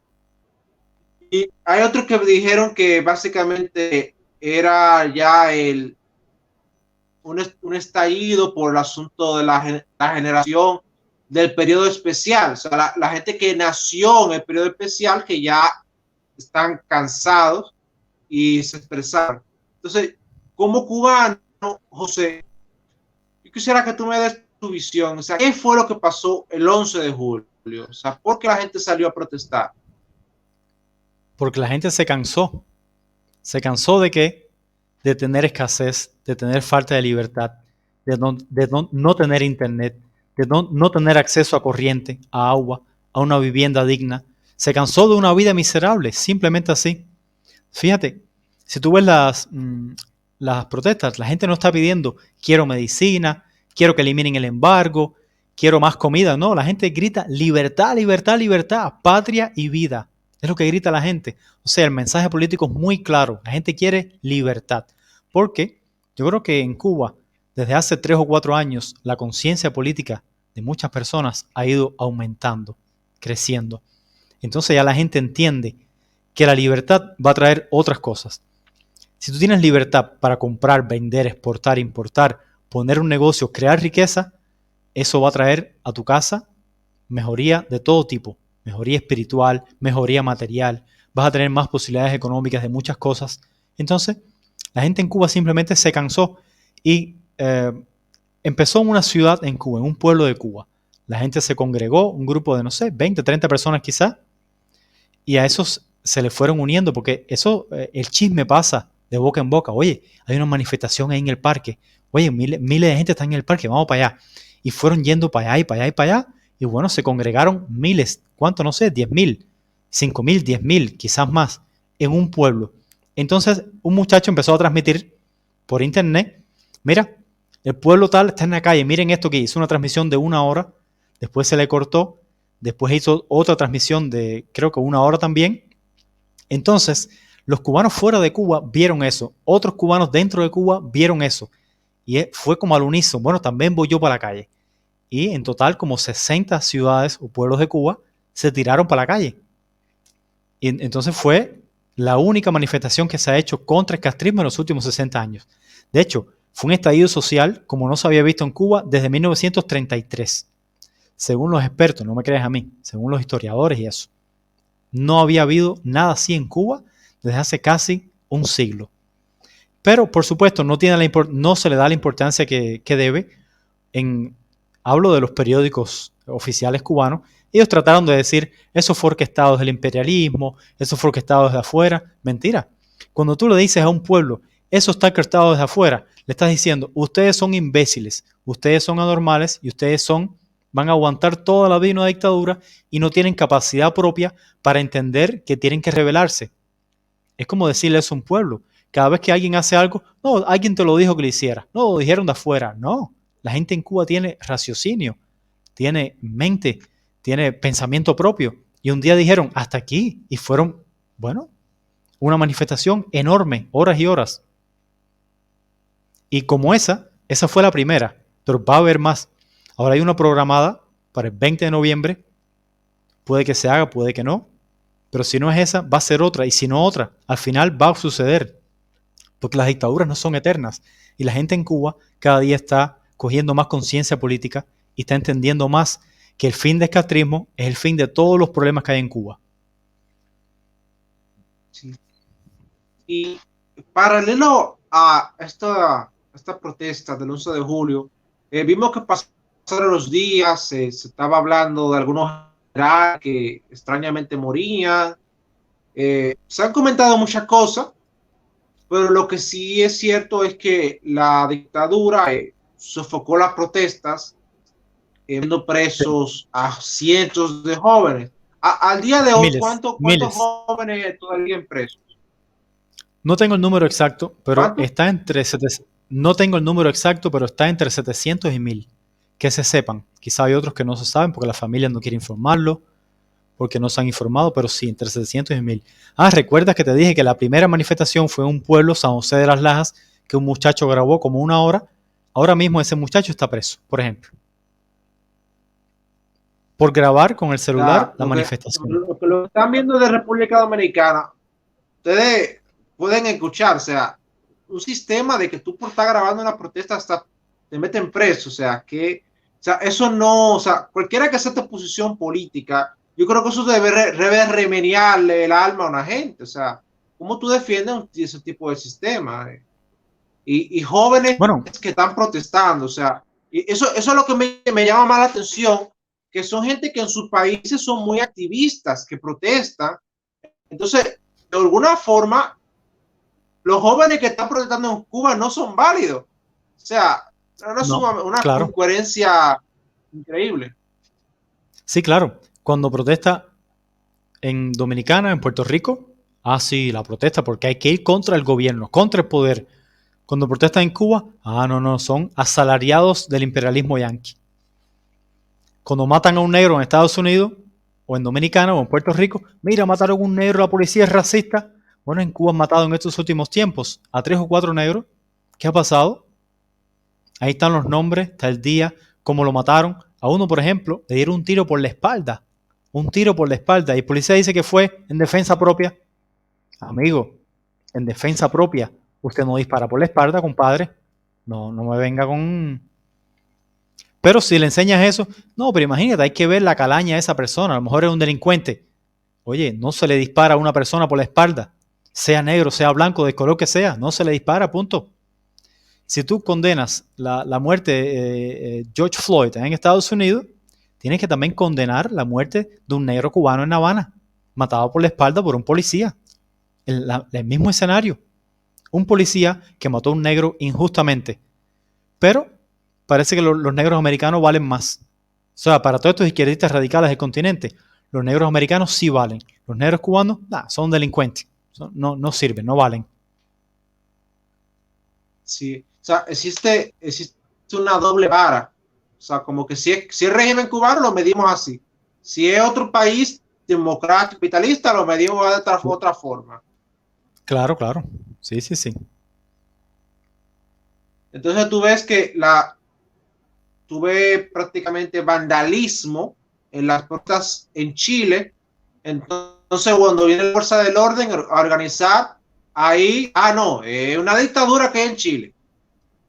y hay otros que dijeron que básicamente era ya un estallido por el asunto de la generación del periodo especial. O sea, la gente que nació en el periodo especial, que ya están cansados y se expresaron. Entonces, como cubano, José, yo quisiera que tú me des tu visión. O sea, ¿qué fue lo que pasó el 11 de julio? O sea, ¿por qué la gente salió a protestar? Porque la gente se cansó. Se cansó de qué? De tener escasez, de tener falta de libertad, no tener internet, de no tener acceso a corriente, a agua, a una vivienda digna. Se cansó de una vida miserable, simplemente así. Fíjate, si tú ves las protestas, la gente no está pidiendo quiero medicina, quiero que eliminen el embargo, quiero más comida. No, la gente grita libertad, libertad, libertad, patria y vida. Es lo que grita la gente. O sea, el mensaje político es muy claro. La gente quiere libertad. Porque yo creo que en Cuba, desde hace 3 o 4 años, la conciencia política de muchas personas ha ido aumentando, creciendo. Entonces ya la gente entiende que la libertad va a traer otras cosas. Si tú tienes libertad para comprar, vender, exportar, importar, poner un negocio, crear riqueza, eso va a traer a tu casa mejoría de todo tipo, mejoría espiritual, mejoría material, vas a tener más posibilidades económicas de muchas cosas. Entonces, la gente en Cuba simplemente se cansó y empezó en una ciudad en Cuba, en un pueblo de Cuba. La gente se congregó, un grupo de, no sé, 20, 30 personas quizás, y a esos se le fueron uniendo, porque eso, el chisme pasa de boca en boca. Oye, hay una manifestación ahí en el parque. Oye, miles de gente están en el parque, vamos para allá. Y fueron yendo para allá y para allá y para allá. Y bueno, se congregaron miles, ¿cuánto? No sé, 10.000, 5.000, 10.000, quizás más, en un pueblo. Entonces, un muchacho empezó a transmitir por internet, mira, el pueblo tal está en la calle, miren esto que hizo una transmisión de 1 hora, después se le cortó, después hizo otra transmisión de creo que 1 hora también. Entonces, los cubanos fuera de Cuba vieron eso, otros cubanos dentro de Cuba vieron eso, y fue como al unísono, bueno, también voy yo para la calle. Y en total como 60 ciudades o pueblos de Cuba se tiraron para la calle. Y entonces fue la única manifestación que se ha hecho contra el castrismo en los últimos 60 años. De hecho, fue un estallido social como no se había visto en Cuba desde 1933. Según los expertos, no me crees a mí, según los historiadores y eso. No había habido nada así en Cuba desde hace casi un siglo. Pero, por supuesto, no se le da la importancia que debe. Hablo de los periódicos oficiales cubanos. Ellos trataron de decir, eso fue orquestado desde el imperialismo, eso fue orquestado desde afuera. Mentira. Cuando tú le dices a un pueblo, eso está orquestado desde afuera, le estás diciendo, ustedes son imbéciles, ustedes son anormales y van a aguantar toda la vida una dictadura y no tienen capacidad propia para entender que tienen que rebelarse. Es como decirle eso a un pueblo. Cada vez que alguien hace algo, no, alguien te lo dijo que lo hiciera. No, lo dijeron de afuera. No, la gente en Cuba tiene raciocinio, tiene mente, tiene pensamiento propio. Y un día dijeron, hasta aquí. Y fueron, bueno, una manifestación enorme, horas y horas. Y como esa fue la primera, pero va a haber más. Ahora hay una programada para el 20 de noviembre. Puede que se haga, puede que no. Pero si no es esa, va a ser otra. Y si no otra, al final va a suceder. Porque las dictaduras no son eternas. Y la gente en Cuba cada día está cogiendo más conciencia política y está entendiendo más que el fin del castrismo es el fin de todos los problemas que hay en Cuba. Sí. Y paralelo a esta protesta del 11 de julio, vimos que pasaron los días, se estaba hablando de algunos que extrañamente morían. Se han comentado muchas cosas, pero lo que sí es cierto es que la dictadura sofocó las protestas, viendo presos a cientos de jóvenes. Al día de hoy, Miles, ¿cuántos miles. jóvenes todavía presos? No tengo el número exacto, pero ¿Cuántos? no tengo el número exacto, pero está entre 700 y 1000. Que se sepan. Quizá hay otros que no se saben porque la familia no quiere informarlo, porque no se han informado, pero sí, entre 700 y 1000. ¿Recuerdas que te dije que la primera manifestación fue en un pueblo, San José de las Lajas, que un muchacho grabó como 1 hora? Ahora mismo ese muchacho está preso, por ejemplo, por grabar con el celular la manifestación. Lo que están viendo de República Dominicana, ustedes pueden escuchar, o sea, un sistema de que tú por estar grabando una protesta hasta te meten preso, o sea, eso no, o sea, cualquiera que sea tu posición política, yo creo que eso debe remediarle el alma a una gente, o sea, ¿cómo tú defiendes ese tipo de sistema? Y jóvenes Bueno, que están protestando, o sea, y eso es lo que me llama más la atención, que son gente que en sus países son muy activistas, que protestan. Entonces, de alguna forma, los jóvenes que están protestando en Cuba no son válidos. O sea, no es No, una claro. incoherencia increíble. Sí, claro. Cuando protesta en Dominicana, en Puerto Rico, sí, la protesta porque hay que ir contra el gobierno, contra el poder. Cuando protestan en Cuba, no, son asalariados del imperialismo yanqui. Cuando matan a un negro en Estados Unidos, o en Dominicana, o en Puerto Rico, mira, mataron a un negro, la policía es racista. Bueno, en Cuba han matado en estos últimos tiempos a 3 o 4 negros. ¿Qué ha pasado? Ahí están los nombres, está el día, cómo lo mataron. A uno, por ejemplo, le dieron un tiro por la espalda. Un tiro por la espalda. Y el policía dice que fue en defensa propia. Amigo, en defensa propia. Usted no dispara por la espalda, compadre. No me venga con... Pero si le enseñas eso, no, pero imagínate, hay que ver la calaña de esa persona. A lo mejor es un delincuente. Oye, no se le dispara a una persona por la espalda. Sea negro, sea blanco, de color que sea. No se le dispara, punto. Si tú condenas la muerte de George Floyd en Estados Unidos, tienes que también condenar la muerte de un negro cubano en La Habana, matado por la espalda por un policía. El mismo escenario. Un policía que mató a un negro injustamente. Pero parece que los negros americanos valen más. O sea, para todos estos izquierdistas radicales del continente, los negros americanos sí valen. Los negros cubanos, son delincuentes. No sirven, no valen. Sí, o sea, existe una doble vara. O sea, como que si es régimen cubano, lo medimos así. Si es otro país democrático, capitalista, lo medimos de otra forma. Claro, claro. Sí. Entonces tú ves que tuve prácticamente vandalismo en las protestas en Chile. Entonces, cuando viene la fuerza del orden a organizar, ahí, no, es una dictadura que hay en Chile.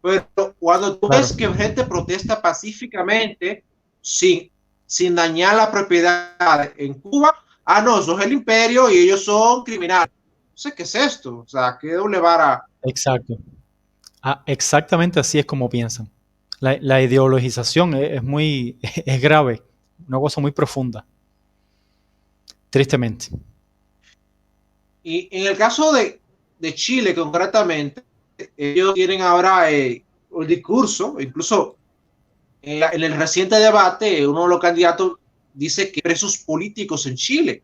Pero cuando tú Claro. ves que gente protesta pacíficamente sin dañar la propiedad en Cuba, no, eso es el imperio y ellos son criminales. No sé qué es esto, o sea, qué doble vara. Exacto. Exactamente así es como piensan. La ideologización es muy es grave, una cosa muy profunda, tristemente. Y en el caso de Chile, concretamente, ellos tienen ahora un discurso, incluso en el reciente debate, uno de los candidatos dice que hay presos políticos en Chile.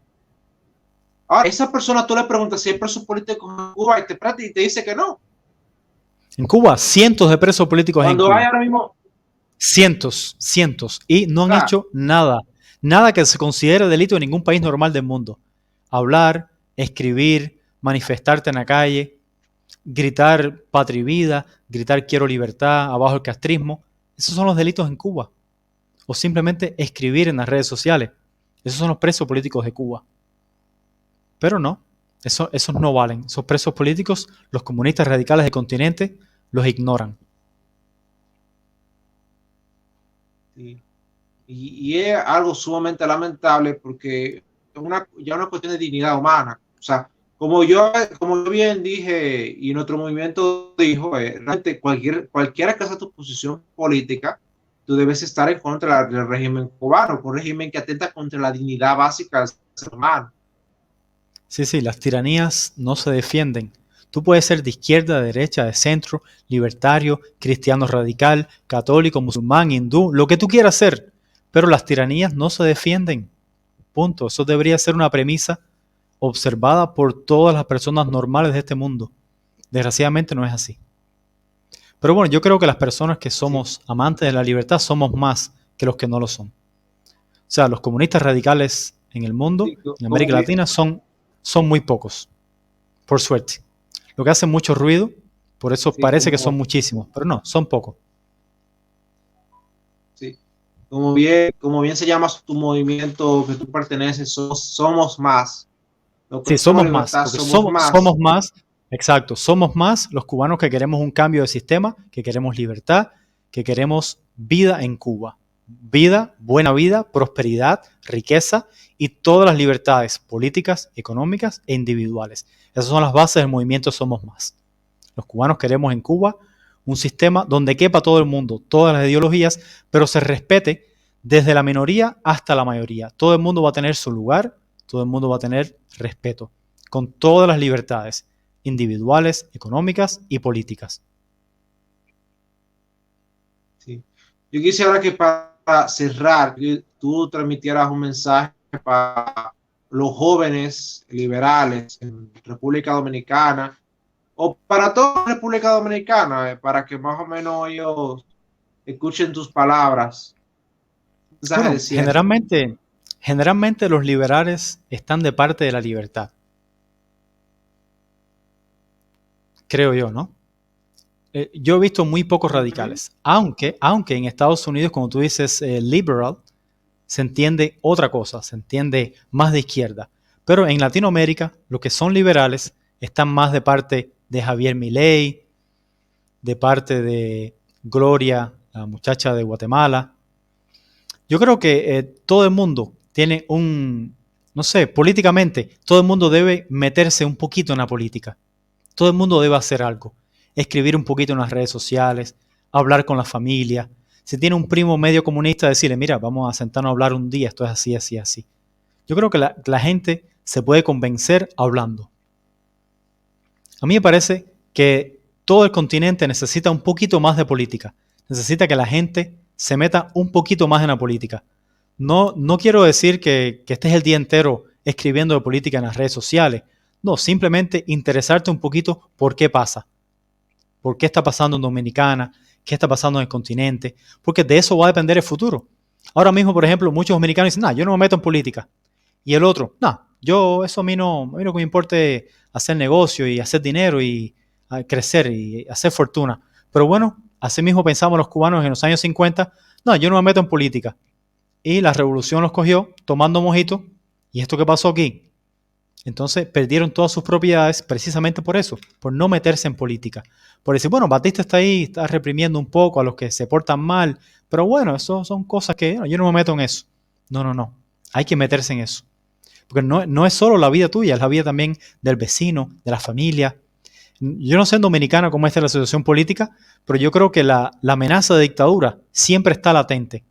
Ahora, esa persona tú le preguntas si hay presos políticos en Cuba y te dice que no. En Cuba, cientos de presos políticos en Cuando hay Cuba. ahora mismo, Cientos. Y no o han sea, hecho nada. Nada que se considere delito en ningún país normal del mundo. Hablar, escribir, manifestarte en la calle, gritar patria y vida, gritar quiero libertad, abajo el castrismo. Esos son los delitos en Cuba. O simplemente escribir en las redes sociales. Esos son los presos políticos de Cuba. Pero no, esos no valen. Esos presos políticos, los comunistas radicales del continente, los ignoran. sí. Y es algo sumamente lamentable porque es ya una cuestión de dignidad humana. O sea, como yo bien dije y nuestro movimiento dijo, realmente cualquiera que sea tu posición política, tú debes estar en contra del régimen cubano, un régimen que atenta contra la dignidad básica del ser humano. Sí, las tiranías no se defienden. Tú puedes ser de izquierda, de derecha, de centro, libertario, cristiano radical, católico, musulmán, hindú, lo que tú quieras ser, pero las tiranías no se defienden. Punto. Eso debería ser una premisa observada por todas las personas normales de este mundo. Desgraciadamente no es así. Pero bueno, yo creo que las personas que Sí, somos amantes de la libertad somos más que los que no lo son. O sea, los comunistas radicales en el mundo, sí, en como América bien, Latina, son muy pocos, por suerte. Lo que hace mucho ruido, por eso sí, parece que son muchísimos, pero no, son pocos. sí, como bien se llama tu movimiento que tú perteneces, somos más. Lo que Sí, somos somos más, libertad, porque somos somos más. más, exacto, somos más los cubanos que queremos un cambio de sistema, que queremos libertad, que queremos vida en Cuba. Vida, buena vida, prosperidad, riqueza y todas las libertades políticas, económicas e individuales. Esas son las bases del movimiento Somos Más. Los cubanos queremos en Cuba un sistema donde quepa todo el mundo, todas las ideologías, pero se respete desde la minoría hasta la mayoría. Todo el mundo va a tener su lugar, todo el mundo va a tener respeto. con todas las libertades individuales, económicas y políticas. Sí. Yo quisiera que para cerrar, que tú transmitieras un mensaje para los jóvenes liberales en República Dominicana o para toda República Dominicana, para que más o menos ellos escuchen tus palabras. Un mensaje de Bueno, cierre. generalmente los liberales están de parte de la libertad, creo yo, ¿no? Yo he visto muy pocos Ujú. radicales, aunque en Estados Unidos, como tú dices, liberal, se entiende otra cosa, se entiende más de izquierda. Pero en Latinoamérica, los que son liberales están más de parte de Javier Milei, de parte de Gloria, la muchacha de Guatemala. Yo creo que todo el mundo tiene no sé, políticamente, todo el mundo debe meterse un poquito en la política. Todo el mundo debe hacer algo. Escribir un poquito en las redes sociales, hablar con la familia. Si tiene un primo medio comunista, decirle, mira, vamos a sentarnos a hablar un día, esto es así, así, así. Yo creo que la gente se puede convencer hablando. A mí me parece que todo el continente necesita un poquito más de política. Necesita que la gente se meta un poquito más en la política. No quiero decir que estés el día entero escribiendo de política en las redes sociales. No, simplemente interesarte un poquito por qué pasa. Por qué está pasando en Dominicana, qué está pasando en el continente, porque de eso va a depender el futuro. Ahora mismo, por ejemplo, muchos dominicanos dicen, yo no me meto en política. Y el otro, eso a mí no me importa hacer negocio y hacer dinero y crecer y hacer fortuna. Pero bueno, así mismo pensamos los cubanos en los años 50, yo no me meto en política. Y la revolución los cogió tomando mojitos. ¿Y esto qué pasó aquí? Entonces perdieron todas sus propiedades precisamente por eso, por no meterse en política. Por decir, bueno, Batista está ahí, está reprimiendo un poco a los que se portan mal, pero bueno, eso son cosas que yo no me meto en eso. No. Hay que meterse en eso. Porque no es solo la vida tuya, es la vida también del vecino, de la familia. Yo no sé en Dominicana cómo está la situación política, pero yo creo que la amenaza de dictadura siempre está latente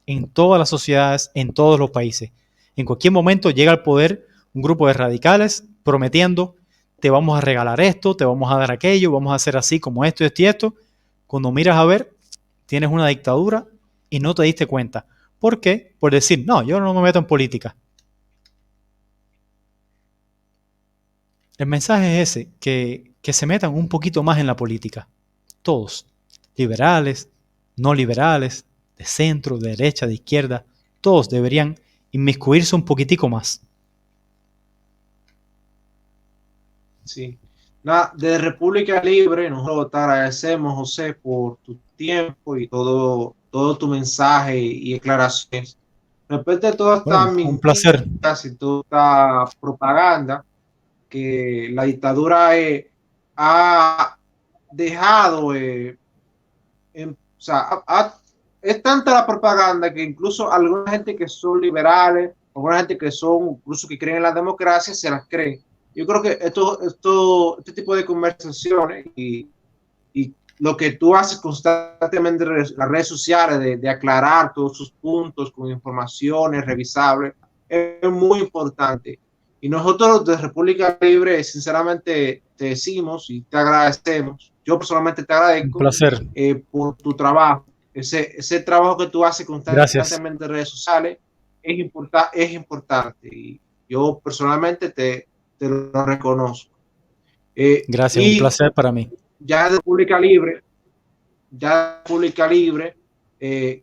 en todas las sociedades, en todos los países. En cualquier momento llega al poder un grupo de radicales prometiendo, te vamos a regalar esto, te vamos a dar aquello, vamos a hacer así como esto, esto y esto. Cuando miras a ver, tienes una dictadura y no te diste cuenta. ¿Por qué? Por decir, no, yo no me meto en política. El mensaje es ese, que se metan un poquito más en la política. Todos, liberales, no liberales, de centro, de derecha, de izquierda, todos deberían inmiscuirse un poquitico más. Sí. Nada, de República Libre, nosotros te agradecemos, José, por tu tiempo y todo tu mensaje y declaraciones. Respecto a todas Bueno, estas un placer. mentiras y toda esta propaganda que la dictadura ha dejado, o sea, es tanta la propaganda que incluso alguna gente que son liberales, alguna gente que son, incluso que creen en la democracia, se las creen. Yo creo que este tipo de conversaciones y lo que tú haces constantemente en las redes sociales de aclarar todos sus puntos con informaciones revisables es muy importante. Y nosotros de República Libre, sinceramente, te decimos y te agradecemos. Yo personalmente te Un agradezco placer. por tu trabajo. Ese trabajo que tú haces Gracias. constantemente en redes sociales es importante. Y yo personalmente te lo reconozco. Gracias, un Y placer para mí. ya de República Libre, ya República Libre,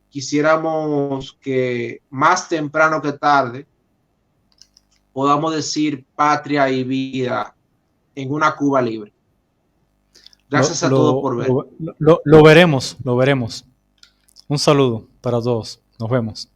quisiéramos que más temprano que tarde podamos decir patria y vida en una Cuba libre. Lo, Gracias a todos lo, por ver. lo, lo veremos, lo veremos. Un saludo para todos. Nos vemos.